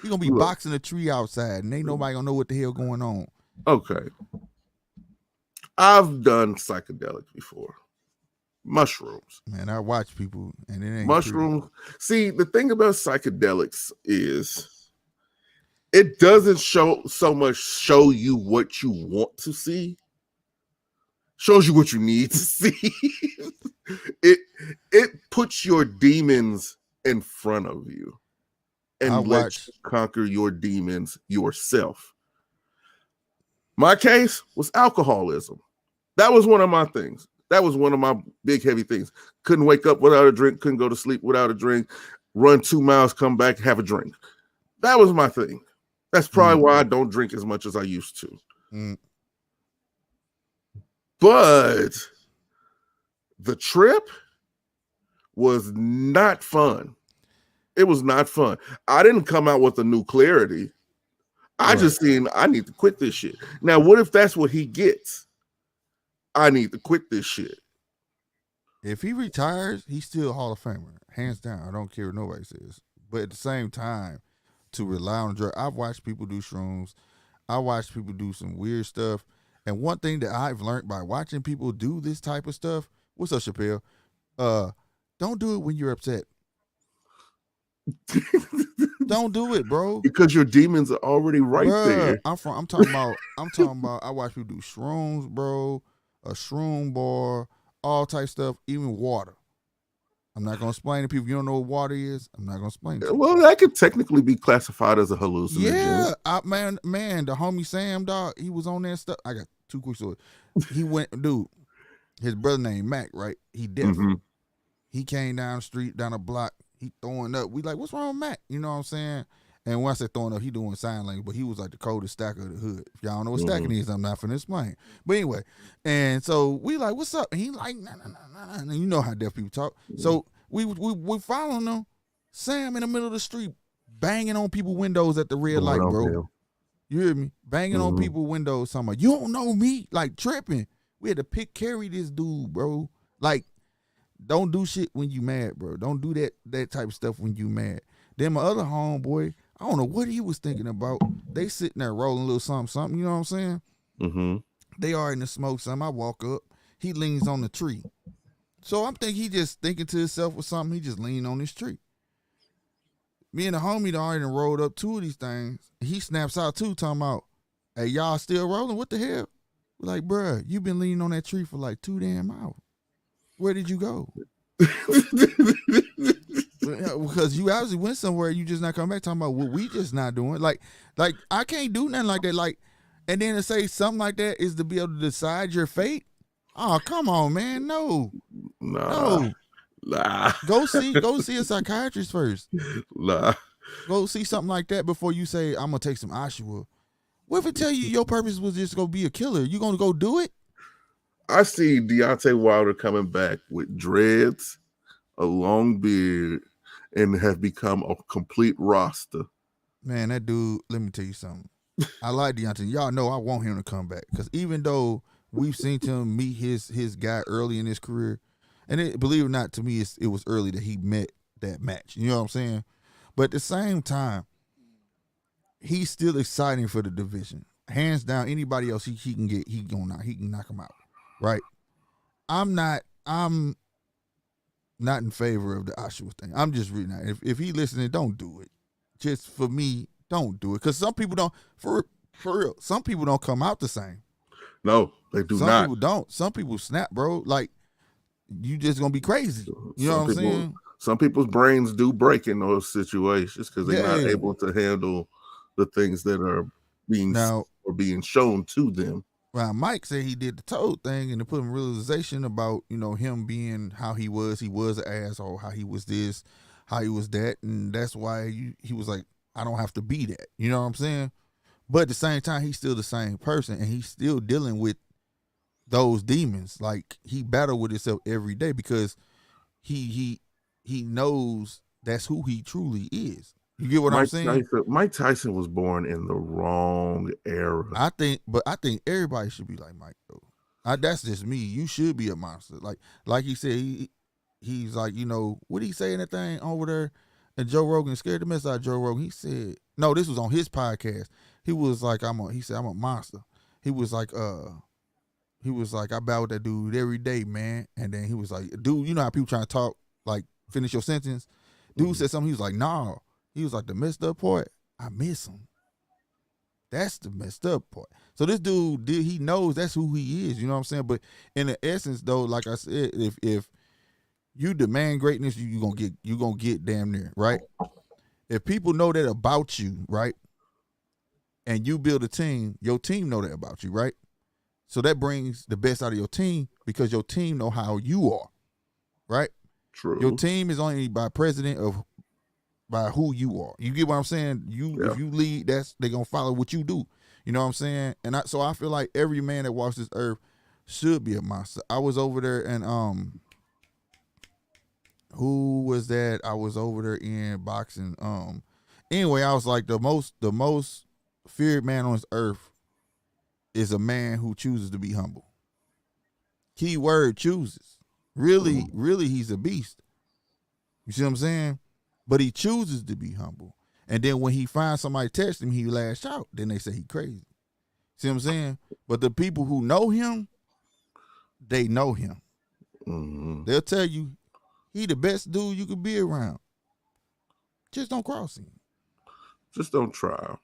S2: He gonna be boxing a tree outside, and ain't nobody gonna know what the hell going on.
S1: Okay. I've done psychedelics before. Mushrooms.
S2: Man, I watch people, and it ain't
S1: mushrooms.
S2: true.
S1: See, the thing about psychedelics is it doesn't show you what you want to see. Shows you what you need to see. It puts your demons in front of you and lets you conquer your demons yourself. My case was alcoholism. That was one of my things. That was one of my big heavy things. Couldn't wake up without a drink, couldn't go to sleep without a drink, run 2 miles, come back, have a drink. That was my thing. That's probably why I don't drink as much as I used to. But the trip was not fun. It was not fun. I didn't come out with a new clarity. I just seen I need to quit this shit. Now, what if that's what he gets? I need to quit this shit.
S2: If he retires, he's still a Hall of Famer. Hands down. I don't care what nobody says. But at the same time, to rely on drugs, I've watched people do shrooms. I watched people do some weird stuff. And one thing that I've learned by watching people do this type of stuff, what's up, Chappelle? Don't do it when you're upset. Don't do it, bro.
S1: Because your demons are already there.
S2: I'm talking about I watch people do shrooms, bro, a shroom bar, all type stuff, even water. I'm not gonna explain to people. You don't know what water is. I'm not gonna explain to you.
S1: Well, that could technically be classified as a hallucinogen.
S2: Yeah, man, the homie Sam, dog, he was on that stuff. I got 2 quick stories. He went, dude. His brother named Mac, right? He deaf. Mm-hmm. He came down the street, down the block. He throwing up. We like, what's wrong with Mac? You know what I'm saying? And when I say throwing up, he doing sign language, but he was like the coldest stacker of the hood. If y'all don't know what stacking is, I'm not finna explain. But anyway, and so we like, what's up? And he like, nah. And you know how deaf people talk. So we following him. Sam in the middle of the street, banging on people's windows at the red light, bro. You hear me? Banging on people's windows, talking about, you don't know me, like tripping. We had to carry this dude, bro. Like, don't do shit when you mad, bro. Don't do that type of stuff when you mad. Then my other homeboy, I don't know what he was thinking about. They sitting there rolling a little something, you know what I'm saying? Mm-hmm. They are in the smoke something. I walk up. He leans on the tree. So I'm thinking he just thinking to himself or something. He just leaned on this tree. Me and the homie already rolled up 2 of these things. He snaps out too, talking about, hey, y'all still rolling? What the hell? We're like, bruh, you been leaning on that tree for like 2 damn hours. Where did you go? Because you obviously went somewhere, you just not come back talking about what we just not doing. Like I can't do nothing like that. Like, and then to say something like that is to be able to decide your fate. Oh, come on, man. No.
S1: Nah.
S2: Go see a psychiatrist first.
S1: Nah.
S2: Go see something like that before you say, I'm gonna take some Oshawa. What if it tell you your purpose was just go be a killer? You gonna go do it?
S1: I see Deontay Wilder coming back with dreads, a long beard, and have become a complete roster.
S2: Man, that dude, let me tell you something. I like Deontay. Y'all know I want him to come back. Because even though we've seen him meet his guy early in his career, and believe it or not, to me, it was early that he met that match. You know what I'm saying? But at the same time, he's still exciting for the division. Hands down, anybody else he can knock him out. Right? I'm not in favor of the Oshawa thing. I'm just reading that. If he listening, don't do it. Just for me, don't do it. Because some people don't, for real, some people don't come out the same.
S1: No, they do not.
S2: Some people don't. Some people snap, bro. Like, you just gonna be crazy. You know what I'm saying?
S1: Some people's brains do break in those situations because they're not able to handle the things that are being shown to them.
S2: Well, Mike said he did the Toad thing and to put him realization about, him being how he was. He was an asshole, how he was this, how he was that. And that's why he was like, I don't have to be that. You know what I'm saying? But at the same time, he's still the same person and he's still dealing with those demons. Like he battled with himself every day because he knows that's who he truly is. You get what I'm saying?
S1: Mike Tyson was born in the wrong era.
S2: I think everybody should be like Mike though. That's just me. You should be a monster. Like he said, he's like, what did he say in that thing over there? And Joe Rogan scared the mess out of Joe Rogan. He said, no, this was on his podcast. He was like, he said, I'm a monster. He was like, I battle with that dude every day, man. And then he was like, dude, you know how people trying to talk, like finish your sentence? Dude said something. He was like, nah. He was like, the messed up part, I miss him. That's the messed up part. So this dude, he knows that's who he is. You know what I'm saying? But in the essence, though, like I said, if you demand greatness, you gonna get damn near, right? If people know that about you, right, and you build a team, your team know that about you, right? So that brings the best out of your team because your team know how you are, right?
S1: True.
S2: Your team is only by who you are. You get what I'm saying? If you lead, they gonna follow what you do. You know what I'm saying? And so I feel like every man that walks this earth should be a monster. I was over there and who was that? I was over there in boxing. Anyway, I was like the most feared man on this earth is a man who chooses to be humble. Key word, chooses. Really, he's a beast. You see what I'm saying? But he chooses to be humble. And then when he finds somebody test him, he lash out. Then they say he crazy. See what I'm saying? But the people who know him, they know him.
S1: Mm-hmm.
S2: They'll tell you he the best dude you could be around. Just don't cross him.
S1: Just don't try.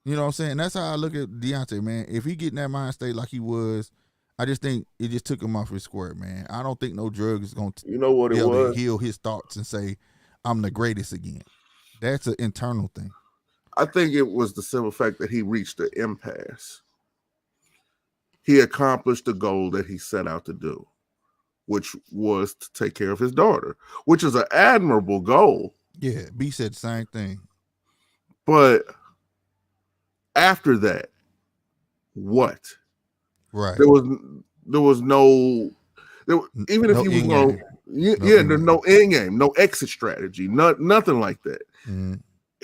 S2: You know what I'm saying? That's how I look at Deontay, man. If he get in that mind state like he was, I just think it just took him off his square, man. I don't think no drug is going to be able to heal his thoughts and say, I'm the greatest again. That's an internal thing.
S1: I think it was the simple fact that he reached the impasse. He accomplished the goal that he set out to do, which was to take care of his daughter, which is an admirable goal.
S2: Yeah, B said the same thing.
S1: But after that, what?
S2: Right.
S1: There was no even if he was going, there's no end game, no exit strategy, nothing like that.
S2: Mm-hmm.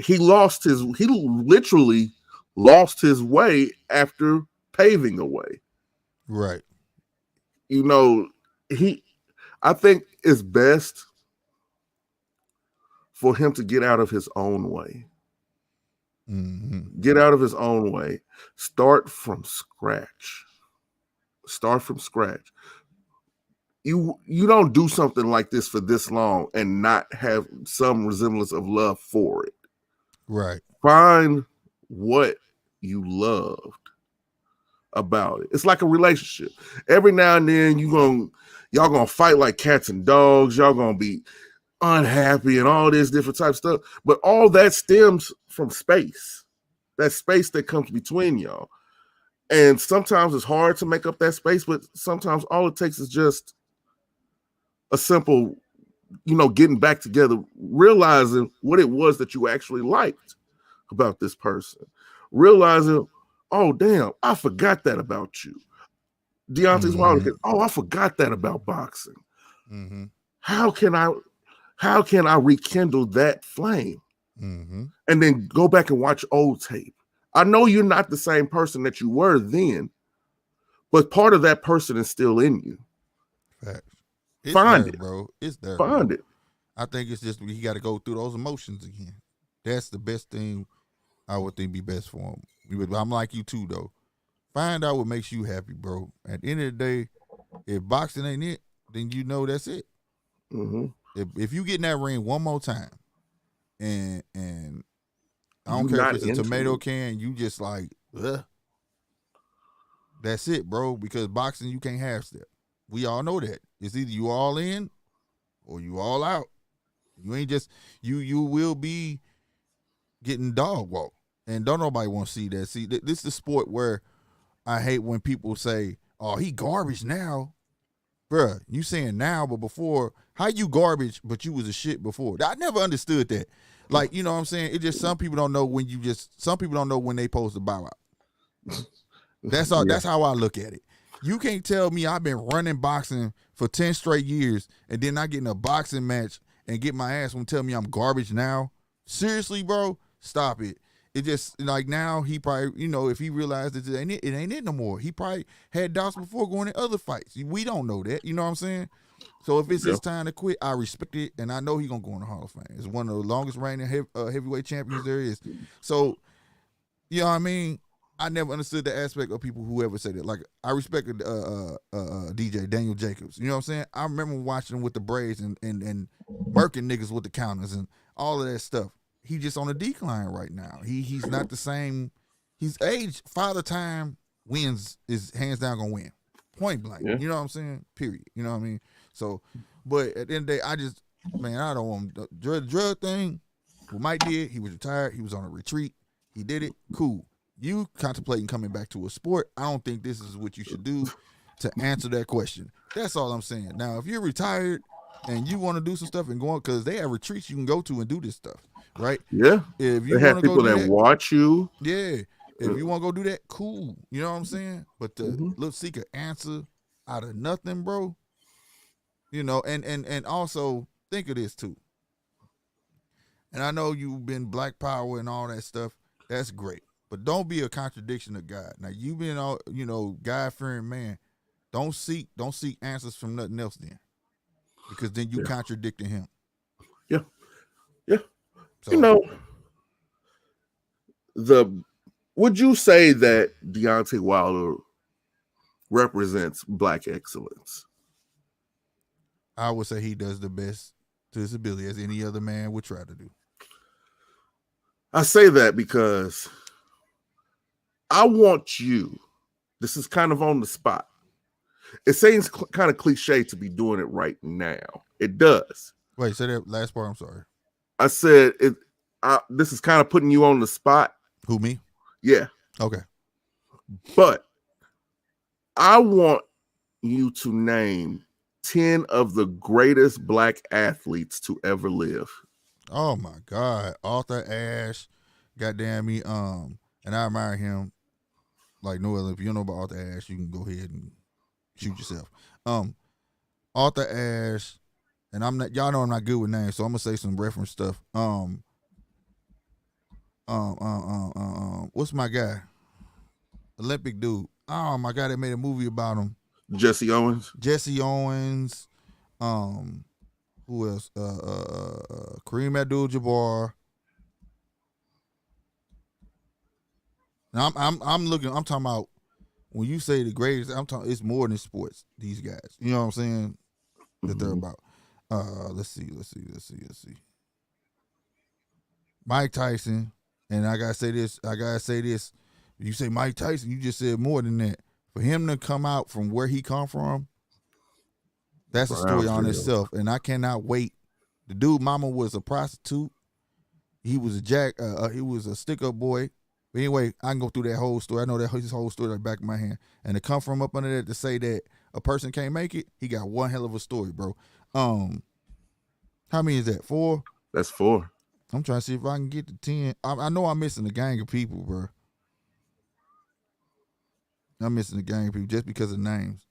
S1: He literally lost his way after paving a way.
S2: Right.
S1: I think it's best for him to get out of his own way.
S2: Mm-hmm.
S1: Get out of his own way. Start from scratch. You don't do something like this for this long and not have some resemblance of love for it.
S2: Right.
S1: Find what you loved about it. It's like a relationship. Every now and then y'all gonna fight like cats and dogs. Y'all gonna be unhappy and all this different type of stuff. But all that stems from space. That space that comes between y'all. And sometimes it's hard to make up that space, but sometimes all it takes is just a simple, getting back together, realizing what it was that you actually liked about this person. Realizing, oh, damn, I forgot that about you. Deontay's wild. Oh, I forgot that about boxing.
S2: Mm-hmm.
S1: How can I rekindle that flame?
S2: Mm-hmm.
S1: And then go back and watch old tape. I know you're not the same person that you were then, but part of that person is still in you.
S2: Facts.
S1: Find it,
S2: bro. It's there.
S1: Find it.
S2: I think it's just he got to go through those emotions again. That's the best thing I would think be best for him. I'm like you too, though. Find out what makes you happy, bro. At the end of the day, if boxing ain't it, then that's it.
S1: Mm-hmm.
S2: If you get in that ring one more time, and I don't care if it's a tomato can, you just like, ugh. That's it, bro. Because boxing, you can't half step. We all know that. It's either you all in or you all out. You ain't just you will be getting dog walked. And don't nobody want to see that. See, this is the sport where I hate when people say, "Oh, he garbage now." Bruh, you saying now, but before, how you garbage, but you was a shit before? I never understood that. Like, you know what I'm saying? It just, some people don't know when some people don't know when they supposed to bow out. That's all. Yeah. That's how I look at it. You can't tell me I've been running boxing for 10 straight years and then I get in a boxing match and get my ass and tell me I'm garbage now. Seriously, bro, stop it. It just, like, now he probably, if he realized that it ain't it no more. He probably had doubts before going in other fights. We don't know that. You know what I'm saying? So if it's his time to quit, I respect it, and I know he's going to go in the Hall of Fame. It's one of the longest reigning heavyweight champions there is. So, you know what I mean? I never understood the aspect of people who ever said it. Like, I respect DJ Daniel Jacobs. You know what I'm saying? I remember watching him with the braids and murking niggas with the counters and all of that stuff. He just on a decline right now. He's not the same. He's aged. Father Time wins, is hands down gonna win. Point blank. Yeah. You know what I'm saying? Period. You know what I mean? So, but at the end of the day, I don't want the drug thing. What Mike did, he was retired. He was on a retreat. He did it. Cool. You contemplating coming back to a sport, I don't think this is what you should do to answer that question. That's all I'm saying. Now, if you're retired and you want to do some stuff and go on, because they have retreats you can go to and do this stuff, right?
S1: Yeah.
S2: If you
S1: have people that watch you.
S2: Yeah. If you want to go do that, cool. You know what I'm saying? But to look, seek an answer out of nothing, bro. And also think of this too. And I know you've been Black Power and all that stuff. That's great. But don't be a contradiction of God. Now, you've been God-fearing man. Don't seek answers from nothing else then. Because then you contradicting him.
S1: Yeah. Yeah.
S2: So,
S1: would you say that Deontay Wilder represents Black excellence?
S2: I would say he does the best to his ability, as any other man would try to do.
S1: I say that because I want you, this is kind of on the spot. It seems kind of cliche to be doing it right now. It does.
S2: Wait, say that last part. I'm sorry.
S1: I said this is kind of putting you on the spot.
S2: Who, me?
S1: Yeah.
S2: Okay.
S1: But I want you to name 10 of the greatest Black athletes to ever live.
S2: Oh my God. Arthur Ashe, goddamn me. And I admire him like no other. If you don't know about Arthur Ashe, you can go ahead and shoot yourself. Arthur Ashe, and y'all know I'm not good with names, so I'm gonna say some reference stuff. What's my guy? Olympic dude. Oh my God, they made a movie about him.
S1: Jesse Owens.
S2: Who else? Kareem Abdul-Jabbar. Now I'm talking about, when you say the greatest, I'm talking, it's more than sports, these guys. You know what I'm saying? That they're about. Let's see. Mike Tyson, and I gotta say this. You say Mike Tyson, you just said more than that. For him to come out from where he come from, that's a story on itself, and I cannot wait. The dude mama was a prostitute. He was he was a stick-up boy. But anyway, I can go through that whole story. I know that his whole story at the back of my hand. And to come from up under that to say that a person can't make it, he got one hell of a story, bro. How many is that? 4?
S1: That's 4.
S2: I'm trying to see if I can get to 10. I know I'm missing a gang of people, bro. I'm missing a gang of people just because of names.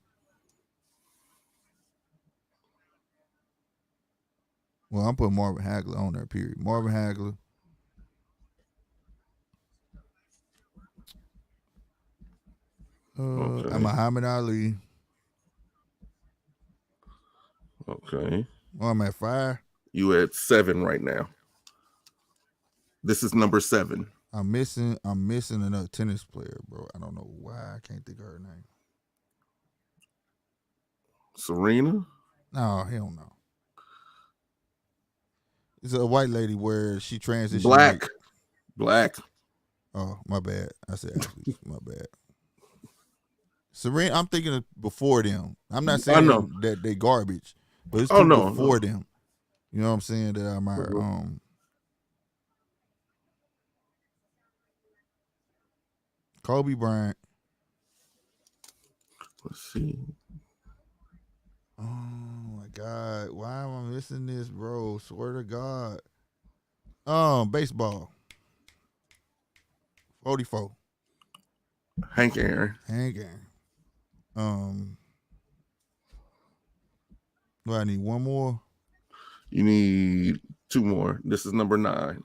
S2: Well, I'm putting Marvin Hagler on there, period. Marvin Hagler.
S1: Okay.
S2: Muhammad Ali.
S1: Okay.
S2: Well, I'm at 5.
S1: You at 7 right now. This is number 7.
S2: I'm missing another tennis player, bro. I don't know why I can't think of her name.
S1: Serena?
S2: No, hell no. It's a white lady where she transitioned.
S1: Black.
S2: Oh, my bad. I said athletes. My bad. Serena, I'm thinking of before them. I'm not
S1: I know.
S2: saying that they garbage, but it's
S1: Oh,
S2: people
S1: no,
S2: before
S1: no.
S2: them. You know what I'm saying? That I admire. Kobe Bryant.
S1: Let's see.
S2: Oh my God, why am I missing this, bro? Swear to God. Baseball. 44.
S1: Hank Aaron.
S2: Hank Aaron. Do I need one more?
S1: You need 2 more. This is number 9.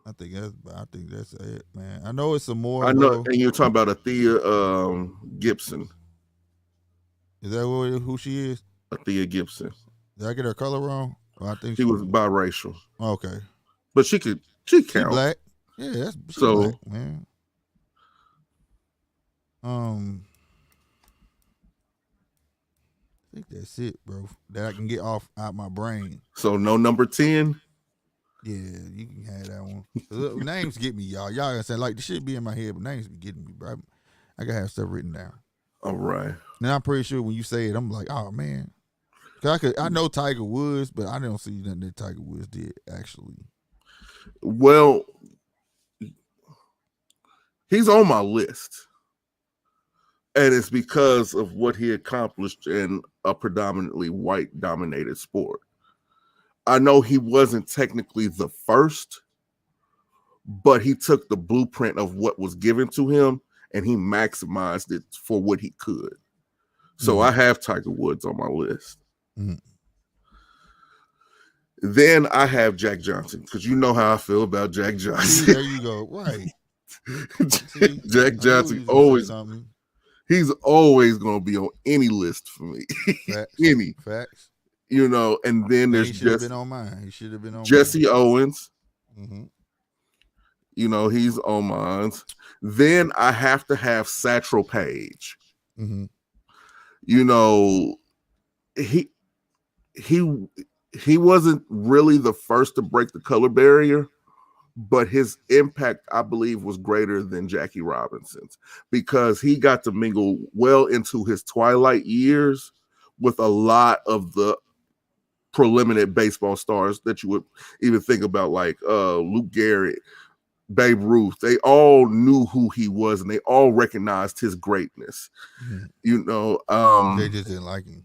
S2: I think that's it, man. I know it's some more.
S1: I know,
S2: bro.
S1: and you're talking about Athea Gibson.
S2: Is that who she is?
S1: Athea Gibson.
S2: Did I get her color wrong? Well, I think
S1: She was biracial.
S2: Okay.
S1: But she count.
S2: She black. Yeah, she black, man. I think that's it, bro. That I can get out my brain.
S1: So no number 10?
S2: Yeah, you can have that one. Names get me, y'all. Y'all gonna say like the shit be in my head, but names be getting me, bro. I gotta have stuff written down.
S1: All right.
S2: And I'm pretty sure when you say it, I'm like, oh man. I know Tiger Woods, but I don't see nothing that Tiger Woods did actually.
S1: Well, he's on my list. And it's because of what he accomplished in a predominantly white dominated sport. I know he wasn't technically the first, but he took the blueprint of what was given to him and he maximized it for what he could. So I have Tiger Woods on my list. Then I have Jack Johnson, because you know how I feel about Jack Johnson.
S2: There you go. Right. See,
S1: Jack Johnson he's always going to be on any list for me.
S2: Facts.
S1: Any.
S2: Facts.
S1: You know, and then there's
S2: he should have been on mine. He should have been on
S1: Jesse Owens.
S2: Mm-hmm.
S1: You know, he's on mine. Then I have to have Satchel Paige.
S2: Mm-hmm.
S1: You know, he wasn't really the first to break the color barrier, but his impact, I believe, was greater than Jackie Robinson's, because he got to mingle well into his twilight years with a lot of the preliminary baseball stars that you would even think about, like Luke Garrett, Babe Ruth. They all knew who he was and they all recognized his greatness.
S2: Mm-hmm.
S1: You know,
S2: they just didn't like him.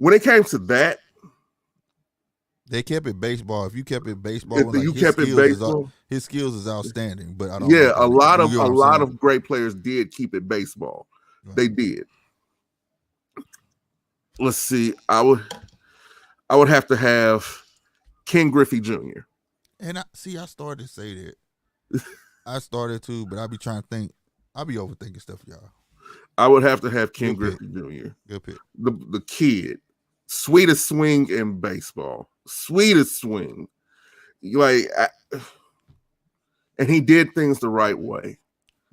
S1: When it came to that,
S2: they kept it baseball. If you kept it baseball, his skills is outstanding. But I don't.
S1: Yeah, a lot of great players did keep it baseball. Right. They did. Let's see. I would have to have Ken Griffey Jr.
S2: And I started to say that. I started to, but I be trying to think. I be overthinking stuff, y'all.
S1: I would have to have Ken Griffey Jr.
S2: Good pick.
S1: The kid, sweetest swing in baseball, sweetest swing. And he did things the right way,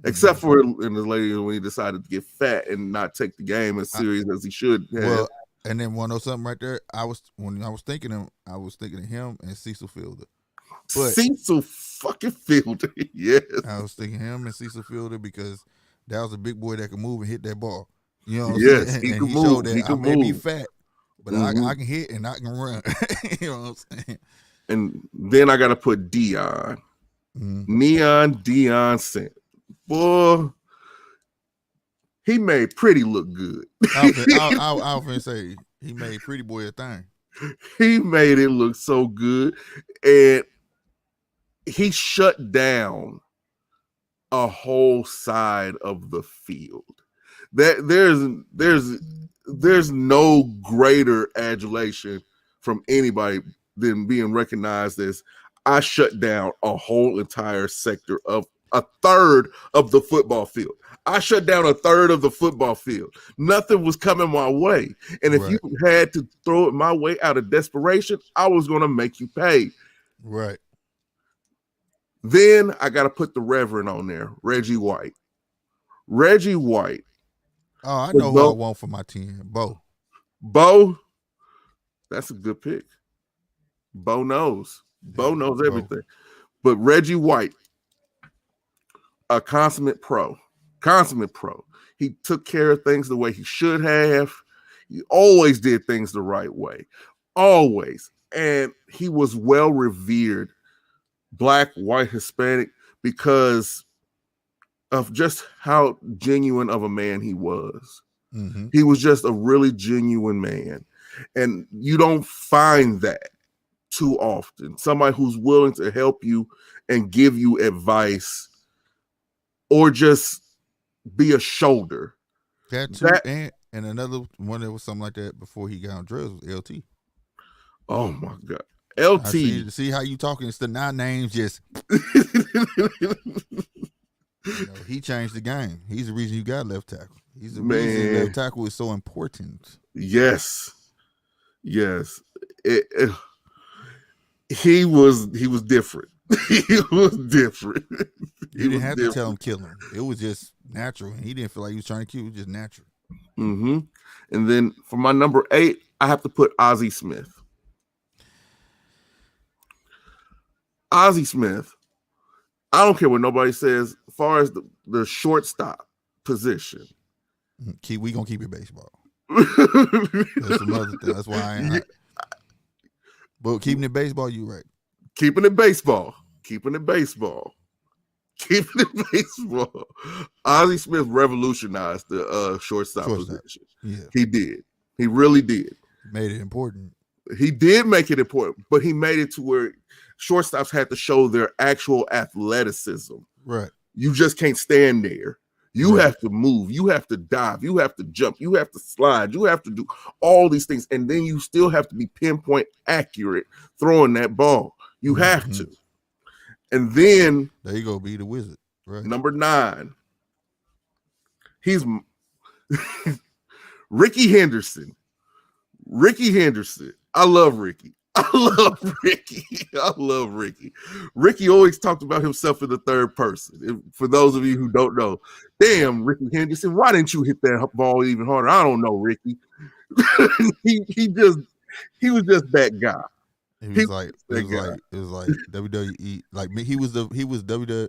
S1: except for in the later when he decided to get fat and not take the game as serious as he should have.
S2: Well, and then want to know something right there? When I was thinking of him and Cecil Fielder. But
S1: Cecil fucking Fielder, yes.
S2: I was thinking him and Cecil Fielder because that was a big boy that could move and hit that ball. You know what I'm saying?
S1: He
S2: and
S1: can
S2: he
S1: move.
S2: showed that
S1: he can
S2: I may
S1: move.
S2: be fat, but I can hit and I can run. You know what I'm saying?
S1: And then I got to put Dion. Neon Deion Sanders. Boy, he made Pretty look good.
S2: I was going to say, he made Pretty Boy a thing.
S1: He made it look so good. And he shut down a whole side of the field. There's no greater adulation from anybody than being recognized as I shut down a whole entire sector of a third of the football field. I shut down a third of the football field. Nothing was coming my way. And if you had to throw it my way out of desperation, I was going to make you pay.
S2: Right.
S1: Then I got to put the Reverend on there, Reggie White. Reggie White.
S2: Oh, I know who I want for my team.
S1: Bo, that's a good pick. Bo knows. Bo knows everything. But Reggie White, a consummate pro. Consummate pro. He took care of things the way he should have. He always did things the right way. Always. And he was well revered, Black, white, Hispanic, because of just how genuine of a man he was.
S2: Mm-hmm.
S1: He was just a really genuine man. And you don't find that too often. Somebody who's willing to help you and give you advice or just be a shoulder.
S2: That too, and another one that was something like that before he got on drugs was LT.
S1: Oh my God. LT.
S2: See how you talking? It's the 9 names. Just he changed the game. He's the reason you got left tackle. He's the reason left tackle is so important.
S1: Yes. He was different. He was different.
S2: You didn't have to tell him kill him. It was just natural. He didn't feel like he was trying to kill. It was just natural.
S1: Mm-hmm. And then for my number 8, I have to put Ozzie Smith. Ozzie Smith, I don't care what nobody says, as far as the shortstop position.
S2: We gonna keep it baseball. That's another thing. That's why I ain't. But keeping it baseball, you right.
S1: Keeping it baseball. Ozzie Smith revolutionized the shortstop position.
S2: Yeah.
S1: He did. He really did.
S2: Made it important.
S1: He did make it important, but he made it to where shortstops had to show their actual athleticism.
S2: Right.
S1: You just can't stand there. You have to move. You have to dive. You have to jump. You have to slide. You have to do all these things. And then you still have to be pinpoint accurate throwing that ball. You have to. And then
S2: there you go, be the wizard. Right.
S1: Number 9. He's Ricky Henderson. I love Ricky. Ricky always talked about himself in the third person. For those of you who don't know, damn, Ricky Henderson, why didn't you hit that ball even harder? I don't know, Ricky. he was just that guy.
S2: It was like WWE. Like he was baseball.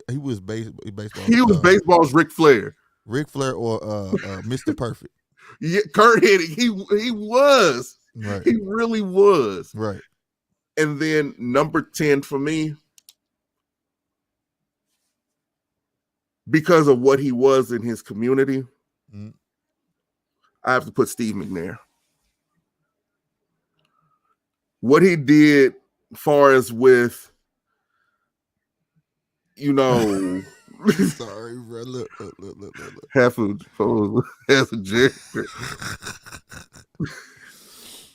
S1: He was baseball's Ric Flair.
S2: Ric Flair or Mr. Perfect.
S1: Yeah, Kurt Hennig. He was.
S2: Right.
S1: He really was.
S2: Right.
S1: And then number 10 for me, because of what he was in his community, I have to put Steve McNair. What he did as far as with,
S2: sorry, bro. Look.
S1: Half a jerk.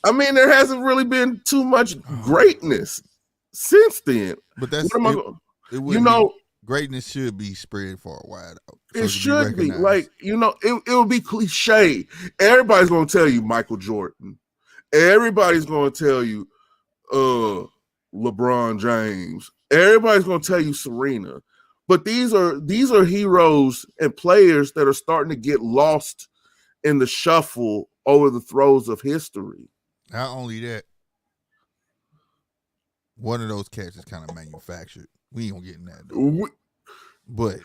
S1: I mean, there hasn't really been too much greatness since then.
S2: But that's greatness should be spread far wide out. So
S1: it should be like, it would be cliche. Everybody's going to tell you Michael Jordan. Everybody's going to tell you LeBron James. Everybody's going to tell you Serena. But these are heroes and players that are starting to get lost in the shuffle over the throes of history.
S2: Not only that, one of those cats is kind of manufactured. We ain't gonna get in that though. But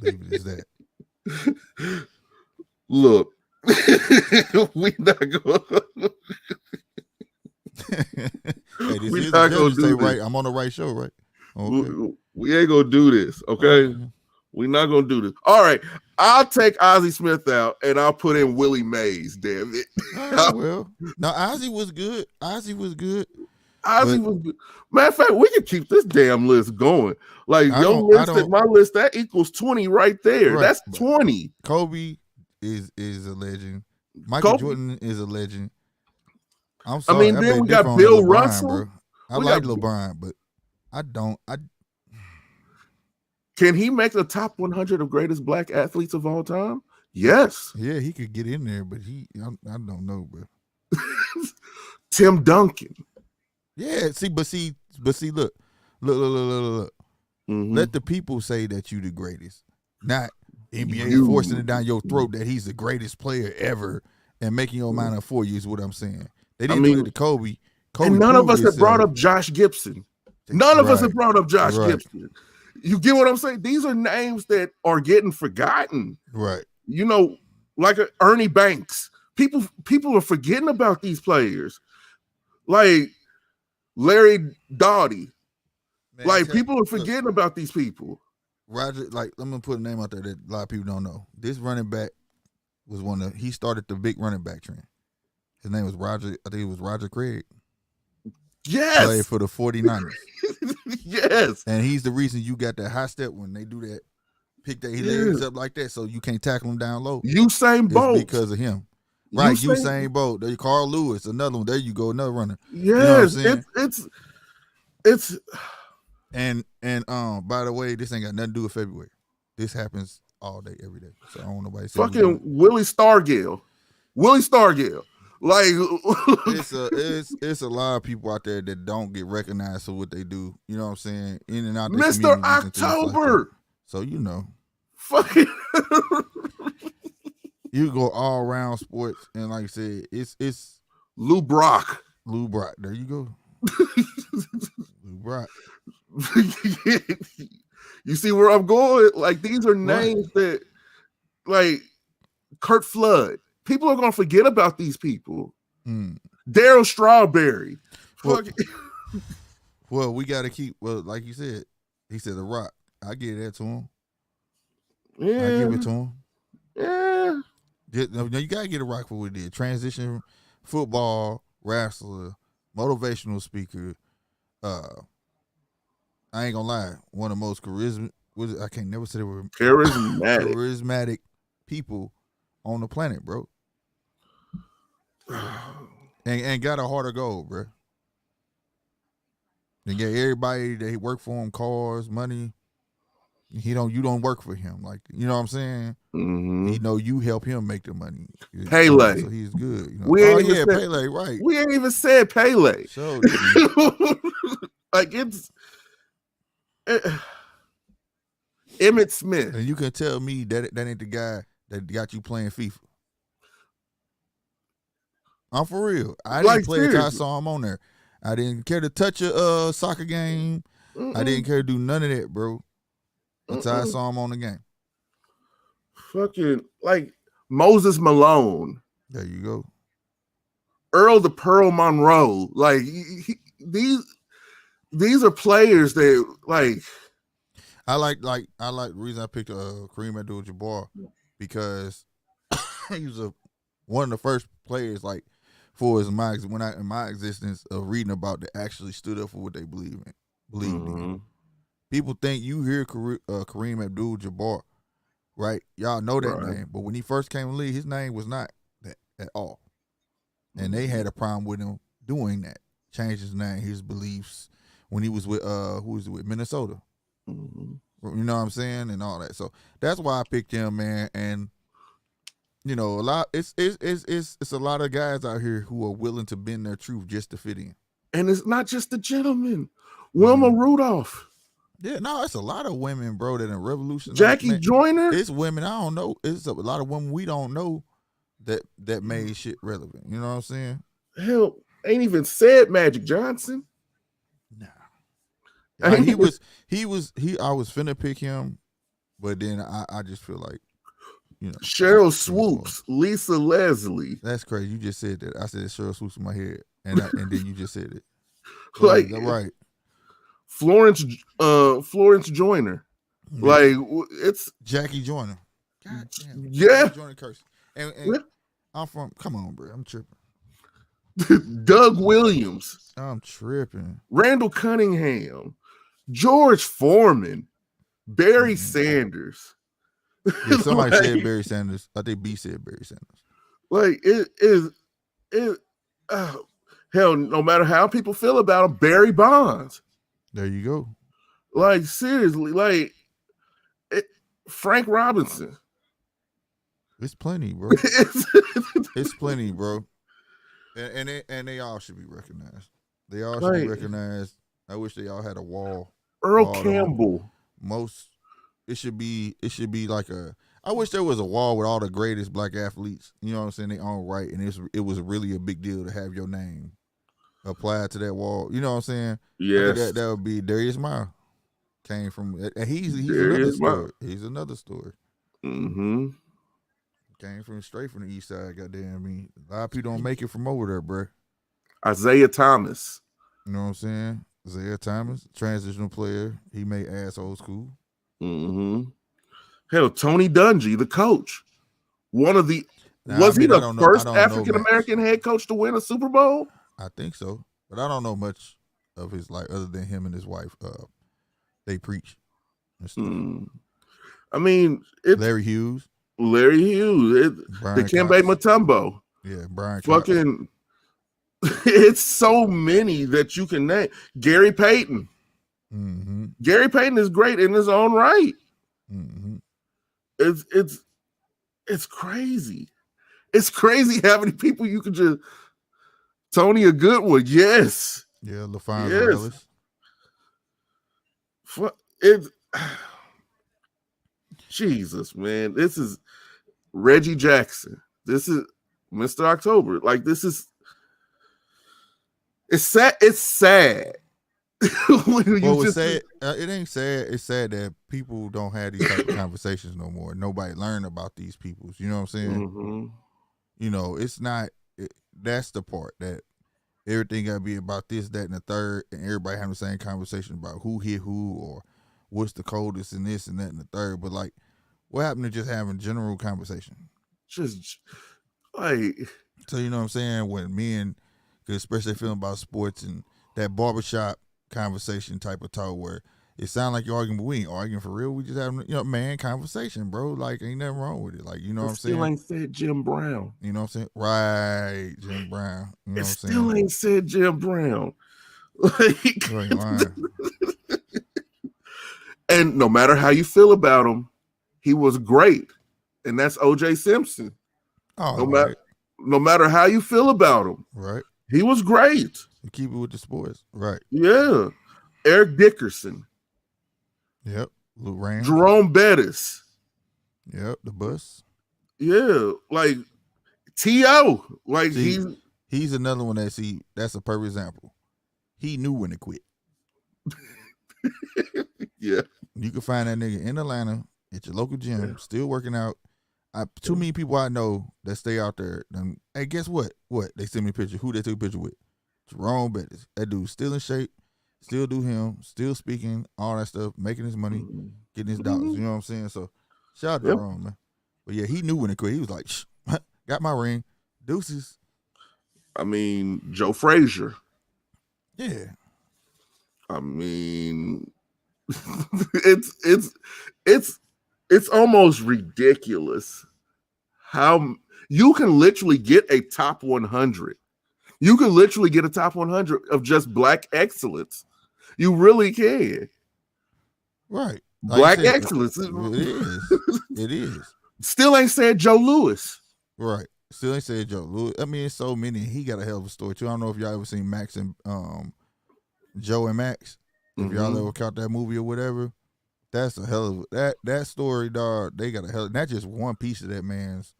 S2: maybe it's that.
S1: Look, we not going.
S2: Hey, we not gonna do right. I'm on the right show, right?
S1: Okay. We ain't gonna do this, okay? We're not gonna do this. All right, I'll take Ozzie Smith out and I'll put in Willie Mays. Damn it.
S2: Well, no, Ozzie was good.
S1: Ozzie was good. Matter of fact, we can keep this damn list going. Like your list and my list, that equals 20 right there. Right. That's 20.
S2: Kobe is a legend. Michael Jordan is a legend. I'm sorry.
S1: I mean, then we got Bill LeBron, Russell.
S2: Bro. I like LeBron, but I don't.
S1: Can he make the top 100 of greatest black athletes of all time? Yes.
S2: Yeah, he could get in there, but I don't know, bro.
S1: Tim Duncan.
S2: Yeah, see, look. Mm-hmm. Let the people say that you the greatest, not NBA forcing it down your throat that he's the greatest player ever and making your mind up for you is what I'm saying. They didn't do it to Kobe.
S1: And none of us have brought up Josh Gibson. None of us have brought up Josh Gibson. You get what I'm saying? These are names that are getting forgotten.
S2: Right.
S1: You know, like Ernie Banks. People are forgetting about these players. Like Larry Dottie. Man, like people are forgetting about these people.
S2: Roger, like I'm gonna put a name out there that a lot of people don't know. This running back was he started the big running back trend. His name was Roger, I think it was Roger Craig.
S1: Yes.
S2: Played for the 49ers.
S1: Yes.
S2: And he's the reason you got that high step when they do that, pick their legs up like that so you can't tackle him down low.
S1: Usain Bolt.
S2: It's because of him. Right, Usain Bolt. There, Carl Lewis, another one. There you go, another runner.
S1: Yes,
S2: you know
S1: it's
S2: and by the way, this ain't got nothing to do with February. This happens all day, every day. So I don't know nobody say
S1: fucking Willie Stargell. Like
S2: it's a lot of people out there that don't get recognized for what they do. You know what I'm saying? In and out.
S1: Mr. October.
S2: Like so you know.
S1: Fucking
S2: you go all around sports, and like I said, it's
S1: Lou Brock.
S2: There you go. Lou Brock.
S1: You see where I'm going? Like these are names that, like Kurt Flood. People are gonna forget about these people. Daryl Strawberry.
S2: Well, we gotta keep. Well, like you said, he said The Rock. I give that to him.
S1: Yeah,
S2: I give it to him.
S1: Yeah.
S2: Now you gotta get a Rock for what he did. Transition, football, wrestler, motivational speaker. I ain't gonna lie, one of the most I can't never say the word charismatic people on the planet, bro. and got a heart of gold, bro. And get everybody that work for him cars, money. You don't work for him, like you know what I'm saying.
S1: Mm-hmm.
S2: He know you help him make the money.
S1: Pele,
S2: so he's good. You know?
S1: Pele,
S2: right?
S1: We ain't even said Pele.
S2: So
S1: like it's Emmitt Smith,
S2: and you can tell me that ain't the guy that got you playing FIFA. I'm for real. I didn't play until I saw him on there. I didn't care to touch a soccer game. I didn't care to do none of that, bro. Until I saw him on the game.
S1: Fucking like Moses Malone.
S2: There you go.
S1: Earl the Pearl Monroe. Like these are players that like.
S2: I like the reason I picked Kareem Abdul-Jabbar because he was one of the first players like in my existence of reading about that actually stood up for what they believed in. People think you hear Kareem Abdul-Jabbar, right? Y'all know that name, but when he first came in the league, his name was not that at all, and they had a problem with him doing that. Changed his name, his beliefs when he was with with Minnesota. You know what I'm saying, and all that. So that's why I picked him, man. And you know, it's a lot of guys out here who are willing to bend their truth just to fit in.
S1: And it's not just the gentleman, Wilma Rudolph.
S2: Yeah, no, it's a lot of women, bro, that in revolution.
S1: Jackie Joyner.
S2: It's women I don't know. It's a lot of women we don't know that made shit relevant. You know what I'm saying?
S1: Hell, ain't even said Magic Johnson.
S2: Nah. I was finna pick him, but then I just feel like, you know,
S1: Cheryl Swoops, Lisa Leslie.
S2: That's crazy. You just said that. I said Cheryl Swoops in my head, and then you just said it.
S1: Like
S2: right.
S1: Florence Joyner. Mm-hmm. Like it's
S2: Jackie Joyner. God damn.
S1: Yeah.
S2: Joyner curse. And I'm from. Come on, bro. I'm tripping.
S1: Doug Williams.
S2: I'm tripping.
S1: Randall Cunningham. George Foreman. Barry Sanders.
S2: Yeah, somebody said Barry Sanders. I think B said Barry Sanders.
S1: Like it is. Hell, no matter how people feel about him, Barry Bonds.
S2: There you go.
S1: Like seriously, like Frank Robinson.
S2: It's plenty, bro. It's plenty, bro. And they all should be recognized. They all should be recognized. I wish they all had a wall.
S1: Earl Campbell.
S2: It should be like I wish there was a wall with all the greatest black athletes. You know what I'm saying? They own right, and it was really a big deal to have your name applied to that wall. You know what I'm saying?
S1: Yes.
S2: That would be Darius Miles. Came from, and he's
S1: There
S2: another
S1: is my-
S2: story. He's another story.
S1: Mm-hmm.
S2: Came from straight from the east side. Goddamn me, a lot of people don't make it from over there, bro.
S1: Isaiah Thomas.
S2: You know what I'm saying? Isaiah Thomas, transitional player. He made asshole school.
S1: Mm-hmm. Hell, Tony Dungy, the coach, one of the
S2: Now,
S1: was
S2: I mean,
S1: he
S2: I
S1: the
S2: don't know-
S1: first
S2: I don't know
S1: African American head coach to win a Super Bowl?
S2: I think so, but I don't know much of his life other than him and his wife. They preach and stuff.
S1: I mean, it's
S2: Larry Hughes,
S1: Dikembe Mutombo.
S2: Yeah, Brian.
S1: Fucking, it's so many that you can name. Gary Payton.
S2: Mm-hmm.
S1: Gary Payton is great in his own right.
S2: Mm-hmm.
S1: It's crazy. It's crazy how many people you can just. Tony a good one, yes.
S2: Yeah, LaFon
S1: Yes.
S2: Morales.
S1: It. Jesus, man. This is Reggie Jackson. This is Mr. October. Like, this is. It's sad. It's sad.
S2: Well, it's sad. It ain't sad. It's sad that people don't have these type of conversations no more. Nobody learn about these people. You know what I'm saying?
S1: Mm-hmm.
S2: You know, it's not. That's the part that everything got to be about this, that, and the third, and everybody having the same conversation about who hit who or what's the coldest and this and that and the third. But like, what happened to just having general conversation?
S1: Just like,
S2: so you know what I'm saying? When men, especially feeling about sports and that barbershop conversation type of talk where it sounds like you're arguing, but we ain't arguing for real. We just having, man conversation, bro. Like, ain't nothing wrong with it. Like, you know what I'm saying?
S1: Still ain't said Jim Brown.
S2: You know what I'm saying? Right, Jim Brown. You know what I'm saying?
S1: Still ain't said Jim Brown. Like,
S2: You ain't lying.
S1: And no matter how you feel about him, he was great. And that's O.J. Simpson.
S2: Oh,
S1: no matter how you feel about him.
S2: Right.
S1: He was great.
S2: You keep it with the sports. Right.
S1: Yeah. Eric Dickerson.
S2: Yep. Luke Rand.
S1: Jerome Bettis.
S2: Yep. The bus.
S1: Yeah. Like T.O. Like,
S2: he's another one that's a perfect example. He knew when to quit.
S1: Yeah.
S2: You can find that nigga in Atlanta at your local gym, still working out. Too many people I know that stay out there. Hey, guess what? What? They send me a picture. Who they took a picture with? Jerome Bettis. That dude's still in shape, still do him, still speaking, all that stuff, making his money, getting his dollars. You know what I'm saying? So, shout out to Jerome, man. But yeah, he knew when to quit. He was like, got my ring. Deuces.
S1: I mean, Joe Frazier.
S2: Yeah.
S1: I mean, it's almost ridiculous how you can literally get a top 100. You can literally get a top 100 of just black excellence. You really can.
S2: Right.
S1: Black excellence.
S2: It is. It is.
S1: Still ain't said Joe Louis.
S2: Right. Still ain't said Joe Louis. I mean, it's so many. He got a hell of a story too. I don't know if y'all ever seen Max and Joe and Max. If y'all ever caught that movie or whatever, that's a hell of that story, dog. They got a hell. Not just one piece of that man's.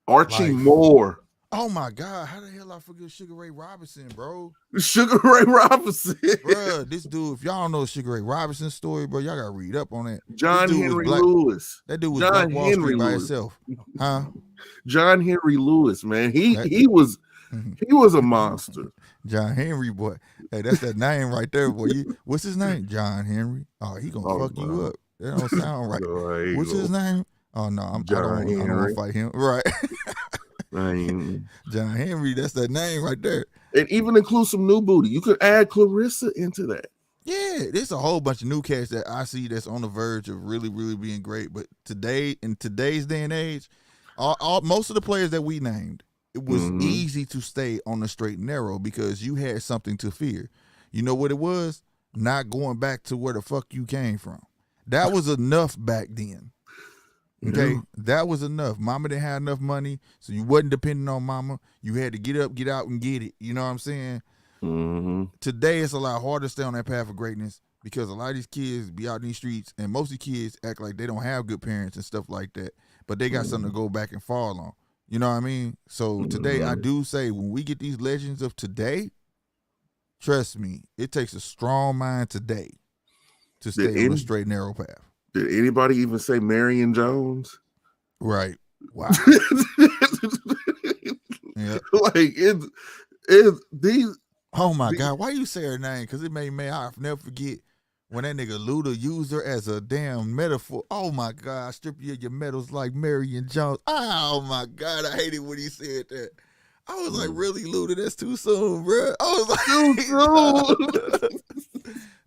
S1: Archie
S2: life.
S1: Moore.
S2: Oh my God! How the hell I forget Sugar Ray Robinson, bro?
S1: Sugar Ray Robinson,
S2: bro. This dude. If y'all don't know Sugar Ray Robinson's story, bro, y'all gotta read up on that.
S1: John Henry Lewis.
S2: That dude was Black Wall Street by himself, huh?
S1: John Henry Lewis, man. He was a monster.
S2: John Henry, boy. Hey, that's that name right there, boy. What's his name? John Henry. Oh, he gonna fuck you up. That don't sound right. What's his name? Oh no, I don't want to fight him. Right. John Henry, that's that name right there.
S1: And even include some new booty. You could add Clarissa into that.
S2: Yeah, there's a whole bunch of new cats that I see that's on the verge of really, really being great. But today, in today's day and age, most of the players that we named, it was easy to stay on the straight and narrow because you had something to fear. You know what it was? Not going back to where the fuck you came from. That was enough back then. Okay, that was enough. Mama didn't have enough money, so you wasn't depending on mama. You had to get up, get out, and get it. You know what I'm saying? Today, it's a lot harder to stay on that path of greatness because a lot of these kids be out in these streets, and most of the kids act like they don't have good parents and stuff like that, but they got something to go back and fall on. You know what I mean? So today, I do say when we get these legends of today, trust me, it takes a strong mind today to stay on a straight narrow path.
S1: Did anybody even say Marion Jones?
S2: Right. Wow. Yeah.
S1: Like these.
S2: Oh my God! Why you say her name? Because it made me. I'll never forget when that nigga Luda used her as a damn metaphor. Oh my God! Strip you of your medals like Marion Jones. Oh my God! I hated when he said that. I was like, really, Luda? That's too soon, bro. I was like,
S1: Too soon.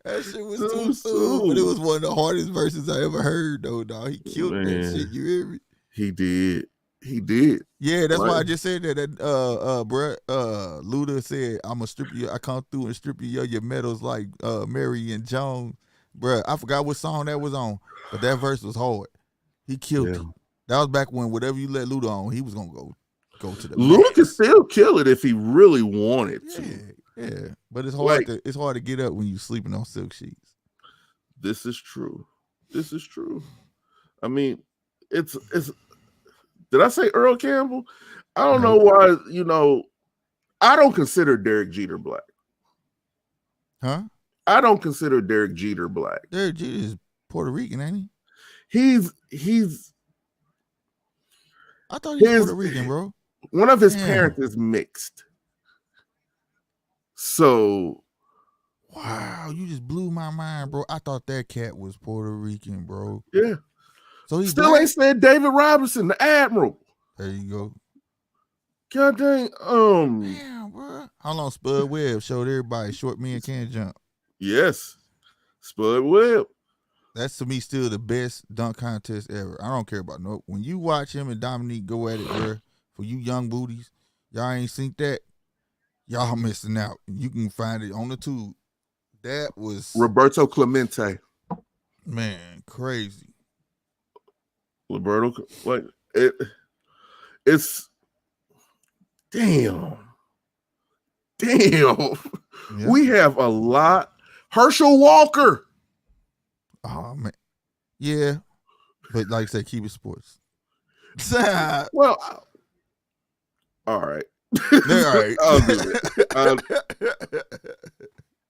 S2: That shit was too soon. But it was one of the hardest verses I ever heard, though, dog. He killed that shit. You hear me?
S1: He did. He did.
S2: Yeah, that's why I just said that. Bruh, Luda said, "I'm gonna strip you. I come through and strip you of your medals like Marion Jones." Bruh, I forgot what song that was on, but that verse was hard. He killed it. That was back when whatever you let Luda on, he was gonna go to the.
S1: Luda can still kill it if he really wanted to.
S2: Yeah, but it's hard to get up when you're sleeping on silk sheets.
S1: This is true. I mean, it's. Did I say Earl Campbell? I don't know why. I don't consider Derek Jeter black.
S2: Huh?
S1: I don't consider Derek Jeter black.
S2: Derek Jeter is Puerto Rican, ain't he?
S1: He's.
S2: I thought he was Puerto Rican, bro.
S1: One of his parents is mixed. So,
S2: wow, you just blew my mind, bro. I thought that cat was Puerto Rican, bro.
S1: Yeah.
S2: So he
S1: still ain't said David Robinson, the Admiral.
S2: There you go.
S1: God dang.
S2: Damn, bro. How long Spud Webb showed everybody short men can't jump?
S1: Yes. Spud Webb.
S2: That's to me still the best dunk contest ever. I don't care about no. When you watch him and Dominique go at it, bro, for you young booties, y'all ain't seen that. Y'all missing out. You can find it on the tube. That was
S1: Roberto Clemente.
S2: Man, crazy.
S1: Roberto, like it's damn. Yeah. We have a lot. Herschel Walker.
S2: Oh man, yeah, but like I said, keep it sports.
S1: Well, all right.
S2: All right.
S1: I'll do it.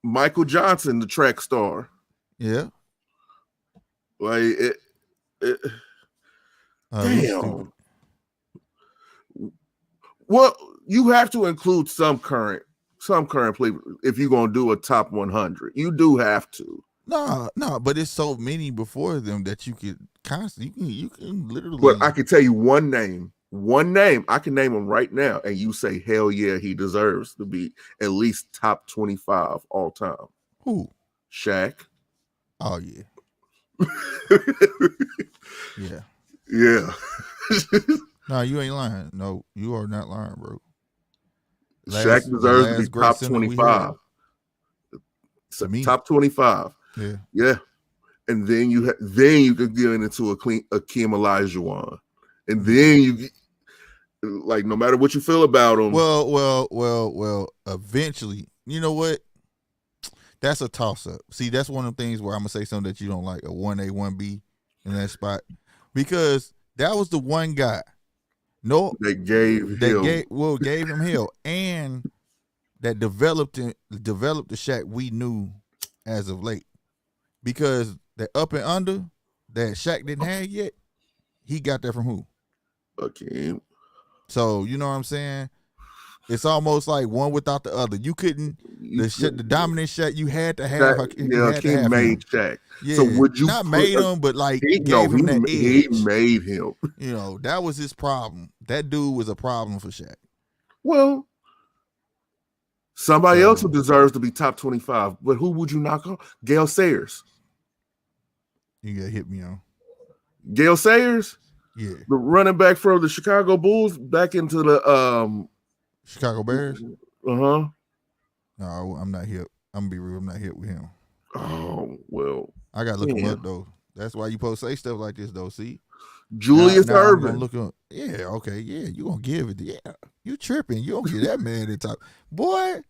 S1: Michael Johnson, the track star.
S2: Yeah.
S1: Like damn. Well, you have to include some current play if you're gonna do a top 100. You do have to.
S2: No, but it's so many before them that you could constantly you can literally.
S1: But I can tell you one name. I can name him right now, and you say, hell yeah, he deserves to be at least top 25 all time.
S2: Who?
S1: Shaq.
S2: Oh yeah. Yeah.
S1: Yeah.
S2: No, you ain't lying. No, you are not lying, bro.
S1: Shaq deserves to be top 25. Top 25.
S2: Yeah.
S1: Yeah. And then you could get into Akeem Olajuwon. And then you like no matter what you feel about him.
S2: Well, eventually, you know what? That's a toss-up. See, that's one of the things where I'm gonna say something that you don't like, a 1A, 1B in that spot. Because that was the one guy. No, gave him hell. And that developed the Shaq we knew as of late. Because the up and under that Shaq didn't have yet, he got that from who?
S1: Okay.
S2: So you know what I'm saying? It's almost like one without the other. You couldn't the dominant Shaq. You had to have.
S1: Hakeem made Shaq.
S2: Yeah,
S1: so would you
S2: not made him, but like gave him that edge.
S1: He made him.
S2: You know that was his problem. That dude was a problem for Shaq.
S1: Well, somebody else who deserves to be top 25, but who would you knock on? Gale Sayers.
S2: You gotta hit me on
S1: Gale Sayers.
S2: Yeah,
S1: the running back for the Chicago Bulls back into the
S2: Chicago Bears.
S1: No,
S2: I'm not hip. I'm gonna be real. I'm not hip with him.
S1: Oh well,
S2: I gotta look him up though. That's why you supposed to say stuff like this though. See,
S1: Julius Erving.
S2: Look up. Yeah, okay, yeah. You gonna give it? Yeah, you tripping? You don't get that man in top, boy.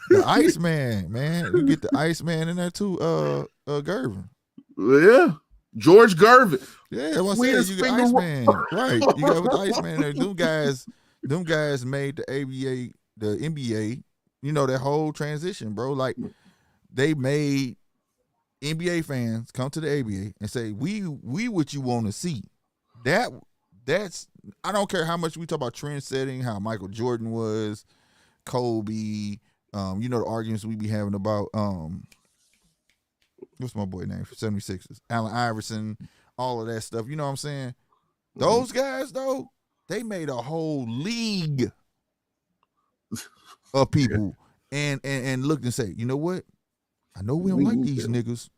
S2: The Iceman, man. You get the Iceman in there too. Gervin.
S1: Yeah. George Gervin.
S2: Yeah, what's that? You got Iceman, right? You got with the Iceman there. Them guys made the ABA, the NBA. You know that whole transition, bro. Like they made NBA fans come to the ABA and say, we what you want to see. That's I don't care how much we talk about trend setting, how Michael Jordan was, Kobe, the arguments we be having about what's my boy name for 76ers? Allen Iverson, all of that stuff. You know what I'm saying? Those guys though, they made a whole league of people and looked and say, you know what? I know we don't like these niggas,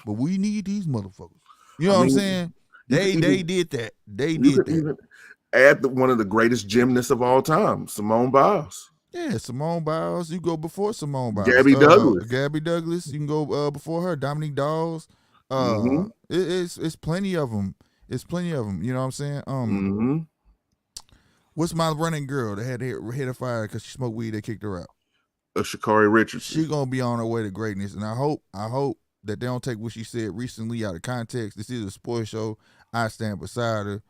S2: but we need these motherfuckers. You know what I'm saying? They did that. They did that.
S1: Even add one of the greatest gymnasts of all time, Simone Biles.
S2: Yeah, Simone Biles. You go before Simone Biles.
S1: Gabby Douglas.
S2: Gabby Douglas. You can go before her. Dominique Dawes. It's plenty of them. It's plenty of them. You know what I'm saying? What's my running girl that had hit a fire because she smoked weed? They kicked her out.
S1: Sha'Carri Richardson.
S2: She gonna be on her way to greatness, and I hope that they don't take what she said recently out of context. This is a sports show. I stand beside her.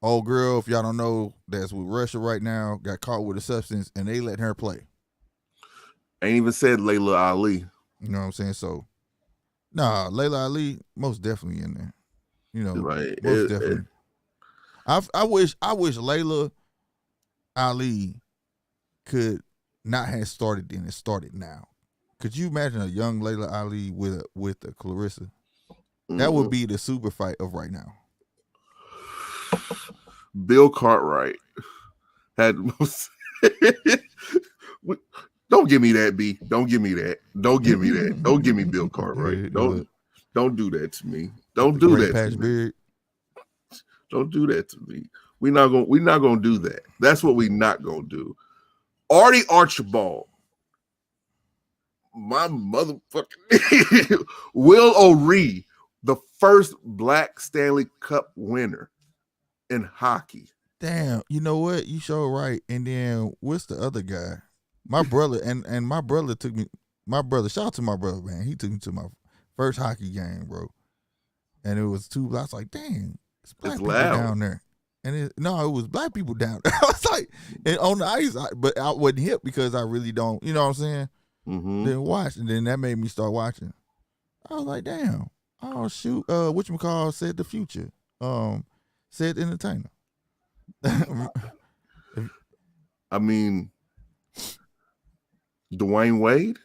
S2: Old girl, if y'all don't know, that's with Russia right now, got caught with a substance, and they let her play.
S1: Ain't even said Layla Ali.
S2: You know what I'm saying? So, nah, Layla Ali most definitely in there. Most definitely. I wish Layla Ali could not have started then and started now. Could you imagine a young Layla Ali with a Clarissa? That would be the super fight of right now.
S1: Bill Cartwright had. Don't give me that, B. Don't give me that. Don't give me that. Don't give me Bill Cartwright. Don't do that to me. Don't do that to me. Don't do that to me. We're not gonna do that. That's what we're not gonna do. Artie Archibald, my motherfucking Will O'Ree, the first Black Stanley Cup winner in hockey.
S2: Damn, you know what? You sure right. And then what's the other guy? My brother and my brother took me. My brother, shout out to my brother, man. He took me to my first hockey game, bro. And it was two. I was like, dang, it's black people down there. And it was black people down there. I was like, and on the ice, but I wasn't hip because I really don't, you know what I'm saying? Then watch, and then that made me start watching. I was like, damn, oh shoot, whatchamacallit said the future, said the entertainer.
S1: I mean, Dwayne Wade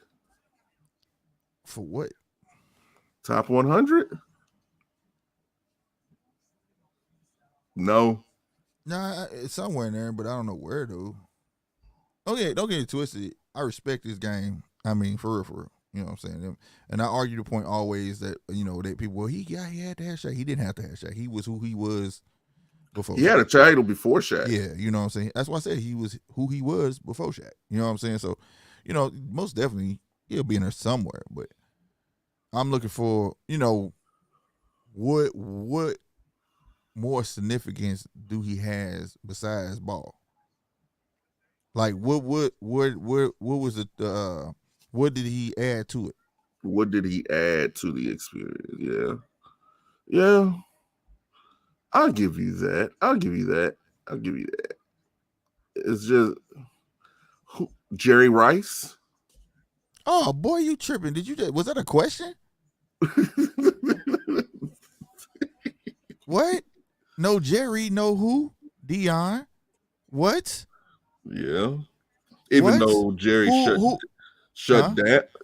S2: for what?
S1: Top 100? No.
S2: Nah, it's somewhere in there, but I don't know where though. Don't get it twisted. I respect this game. I mean, for real. You know what I'm saying? And I argue the point always that, that people, he had to have Shaq. He didn't have to have Shaq. He was who he was before.
S1: He had a title before Shaq.
S2: Yeah, you know what I'm saying? That's why I said he was who he was before Shaq. You know what I'm saying? So, most definitely he'll be in there somewhere. But I'm looking for, what more significance do he has besides ball? Like what was it? What did he add to it?
S1: What did he add to the experience? Yeah. I'll give you that. It's just Jerry Rice.
S2: Oh boy, you tripping? Was that a question? What? No Jerry, no who? Dion. What?
S1: Yeah. Even though Jerry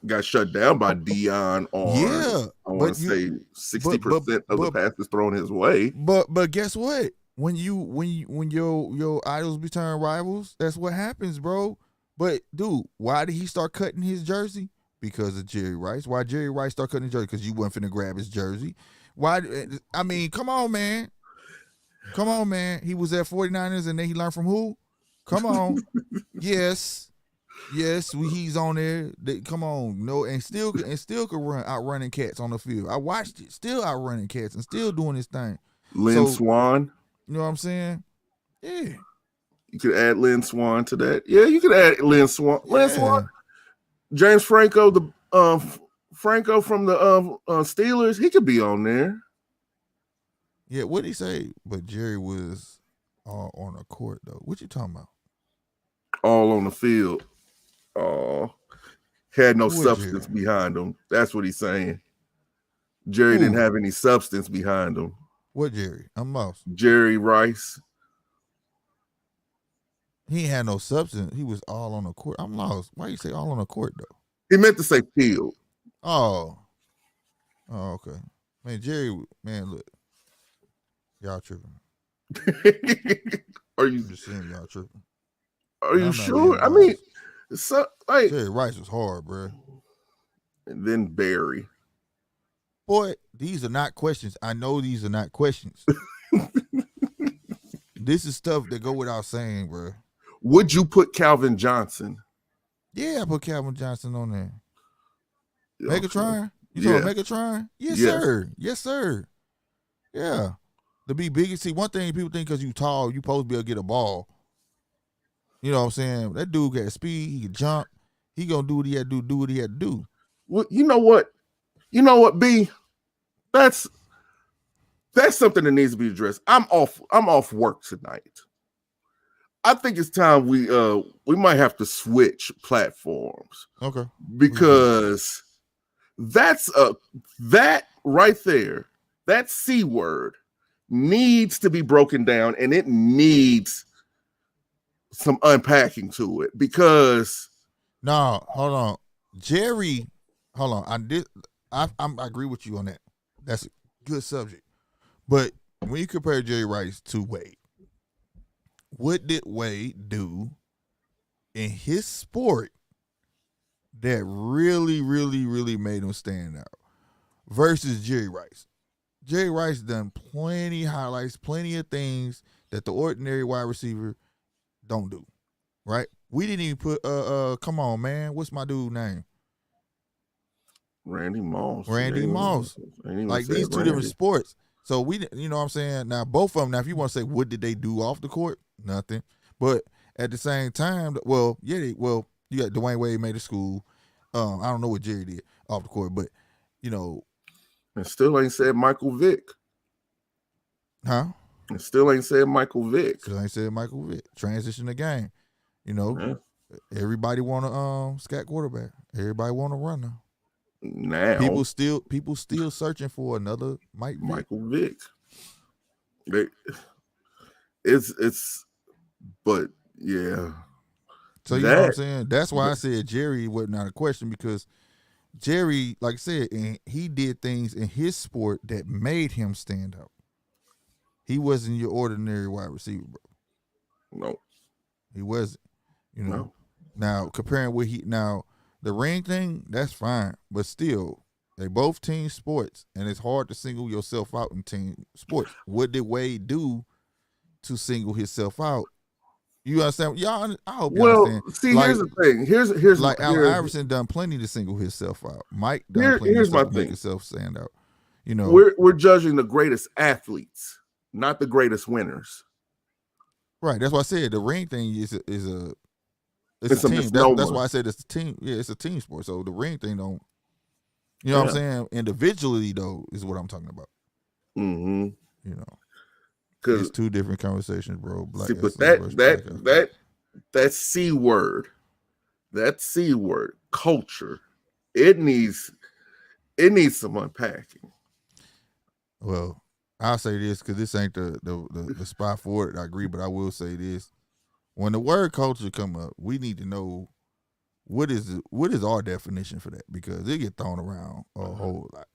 S1: got shut down by Dion on, I want to say 60% of the passes thrown his way.
S2: But guess what? When your idols become rivals, that's what happens, bro. But dude, why did he start cutting his jersey? Because of Jerry Rice. Why Jerry Rice start cutting his jersey? Because you wasn't finna grab his jersey. Why? I mean, come on, man. He was at 49ers and then he learned from who? Come on. Yes, he's on there. Come on, no, and still could outrunning cats on the field. I watched it, still outrunning cats and still doing his thing.
S1: Lynn Swan.
S2: You know what I'm saying? Yeah.
S1: You could add Lynn Swan to that. Yeah, you could add Lynn Swan. Yeah. Lynn Swan. James Franco, Franco from the Steelers, he could be on there.
S2: Yeah, what did he say? But Jerry was on a court though. What you talking about?
S1: All on the field. Oh, had no
S2: Who was
S1: substance
S2: Jerry?
S1: behind him. That's what he's saying. Jerry didn't have any substance behind him.
S2: What Jerry? I'm lost.
S1: Jerry Rice.
S2: He ain't had no substance. He was all on the court. I'm lost. Why you say all on the court though?
S1: He meant to say field.
S2: Oh, okay. Man, Jerry. Man, look, y'all tripping.
S1: Are you
S2: I'm just saying y'all tripping.
S1: Are you sure? I mean, so like
S2: Jerry Rice was hard, bro.
S1: And then Barry.
S2: Boy, these are not questions. I know these are not questions. This is stuff that go without saying, bro.
S1: Would you put Calvin Johnson?
S2: Yeah, I put Calvin Johnson on there.
S1: Okay.
S2: Megatron? You talking Megatron? Yes, sir. Yes, sir. Yeah. To be big, see, one thing people think because you tall, you supposed to be able to get a ball. You know what I'm saying? That dude got speed. He can jump. He gonna do what he had to do what he had to do.
S1: Well, you know what? B? That's something that needs to be addressed. I'm off work tonight. I think it's time we might have to switch platforms.
S2: Okay.
S1: Because that right there, that C word needs to be broken down, and it needs some unpacking to it. Because
S2: no, hold on, Jerry. Hold on, I agree with you on that. That's a good subject. But when you compare Jerry Rice to Wade, what did Wade do in his sport that really, really, really made him stand out versus Jerry Rice? Jerry Rice done plenty highlights, plenty of things that the ordinary wide receiver don't do, right? We didn't even put come on, man, what's my dude name?
S1: Randy Moss.
S2: Like these two different sports. So we, you know what I'm saying? Now both of them, now if you want to say what did they do off the court? Nothing. But at the same time, you got Dwayne Wade made a school. I don't know what Jerry did off the court, but you know.
S1: And still ain't said Michael Vick.
S2: Huh?
S1: And still ain't said Michael Vick.
S2: Transition the game. You know, everybody want a scat quarterback. Everybody want to run now.
S1: Now
S2: people still searching for another
S1: Michael Vick. It's but yeah.
S2: So you know what I'm saying? That's why I said Jerry was not a question, because Jerry, like I said, and he did things in his sport that made him stand out. He wasn't your ordinary wide receiver, bro.
S1: No.
S2: He wasn't. You know. No. Now comparing the ring thing, that's fine. But still, they both team sports, and it's hard to single yourself out in team sports. What did Wade do to single himself out? You understand? Y'all, I hope you understand.
S1: See, here's the thing. Here's
S2: like Allen Iverson done plenty to single himself out. Mike done plenty to make himself stand out. You know,
S1: we're judging the greatest athletes, not the greatest winners.
S2: Right. That's why I said the ring thing is a team. That's why I said it's a team. Yeah, it's a team sport. So the ring thing don't. You know what I'm saying? Individually though is what I'm talking about.
S1: Mm-hmm.
S2: You know, it's two different conversations, bro.
S1: But that C word, culture, it needs some unpacking.
S2: Well, I'll say this because this ain't the spot for it. I agree, but I will say this: when the word culture come up, we need to know what is our definition for that, because it get thrown around a whole lot.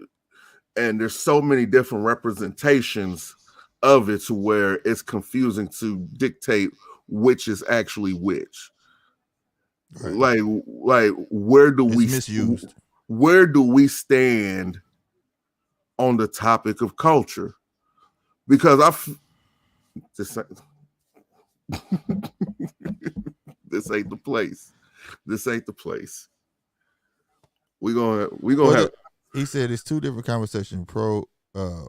S1: And there's so many different representations of it to where it's confusing to dictate which is actually which. Right. Like where do we stand on the topic of culture? Because this ain't the place. We gonna have.
S2: He said it's two different conversations: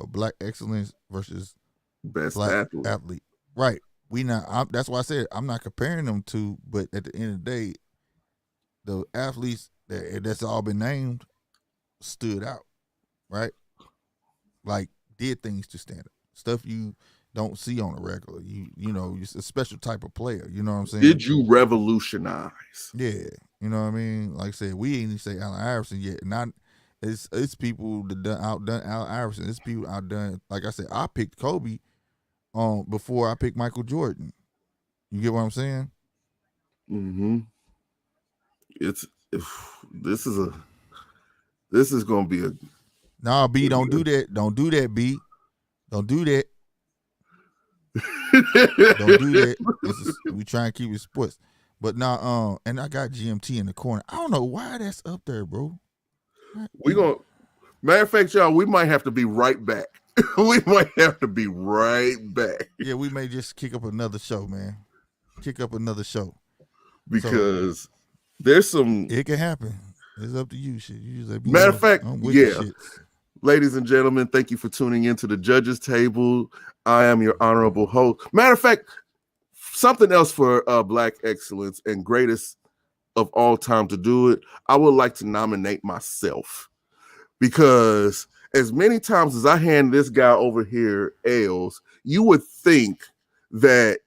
S2: black excellence versus
S1: best
S2: black athlete. Right. That's why I said I'm not comparing them to. But at the end of the day, the athletes that's all been named stood out. Right. Like did things to stand up. Stuff you don't see on a regular. You know, it's a special type of player. You know what I'm saying?
S1: Did you revolutionize?
S2: Yeah, you know what I mean. Like I said, we ain't even say Allen Iverson yet. Not it's people that outdone Allen Iverson. It's people outdone. Like I said, I picked Kobe before I picked Michael Jordan. You get what I'm saying?
S1: Mm-hmm. This is gonna be a.
S2: Nah, B, don't do that. Don't do that, B. Don't do that. Don't do that. We try and keep it sports. But now, and I got GMT in the corner. I don't know why that's up there, bro.
S1: We gonna. Matter of fact, y'all, we might have to be right back. We might have to be right back.
S2: Yeah, we may just kick up another show, man. Kick up another show.
S1: Because there's some.
S2: It can happen. It's up to you, shit. You just
S1: matter of fact, yeah. Ladies and gentlemen, thank you for tuning into the Judges Table. I am your honorable host. Matter of fact, something else for Black excellence and greatest of all time to do it, I would like to nominate myself. Because as many times as I hand this guy over here L's, you would think that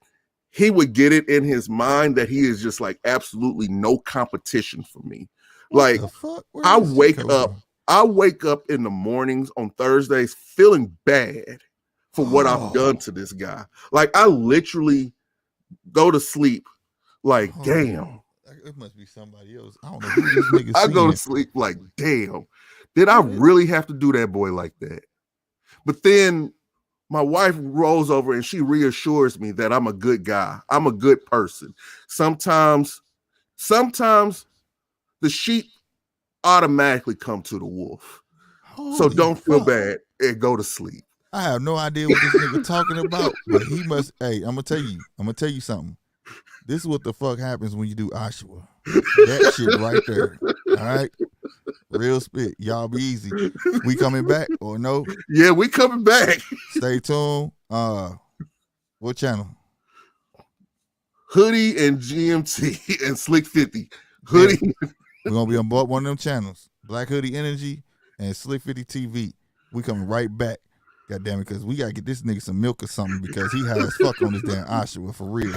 S1: he would get it in his mind that he is just like absolutely no competition for me. Like I wake up in the mornings on Thursdays feeling bad for what I've done to this guy. Like I literally go to sleep like, damn.
S2: It must be somebody else. I don't know who this nigga
S1: I go to sleep like, damn. Did I really have to do that boy like that? But then my wife rolls over and she reassures me that I'm a good guy. I'm a good person. Sometimes the sheep automatically come to the wolf. So don't feel bad and go to sleep.
S2: I have no idea what this nigga talking about, but he must. Hey, I'm gonna tell you something. This is what the fuck happens when you do Ashua. That shit right there. All right. Real spit. Y'all be easy. We coming back or no?
S1: Yeah, we coming back.
S2: Stay tuned. What channel?
S1: Hoodie and GMT and Slick 50. Hoodie.
S2: Yeah. We're gonna be on both one of them channels. Black Hoodie Energy and Slick 50 TV. We coming right back. God damn it, because we gotta get this nigga some milk or something because he has fuck on this damn Oshawa for real.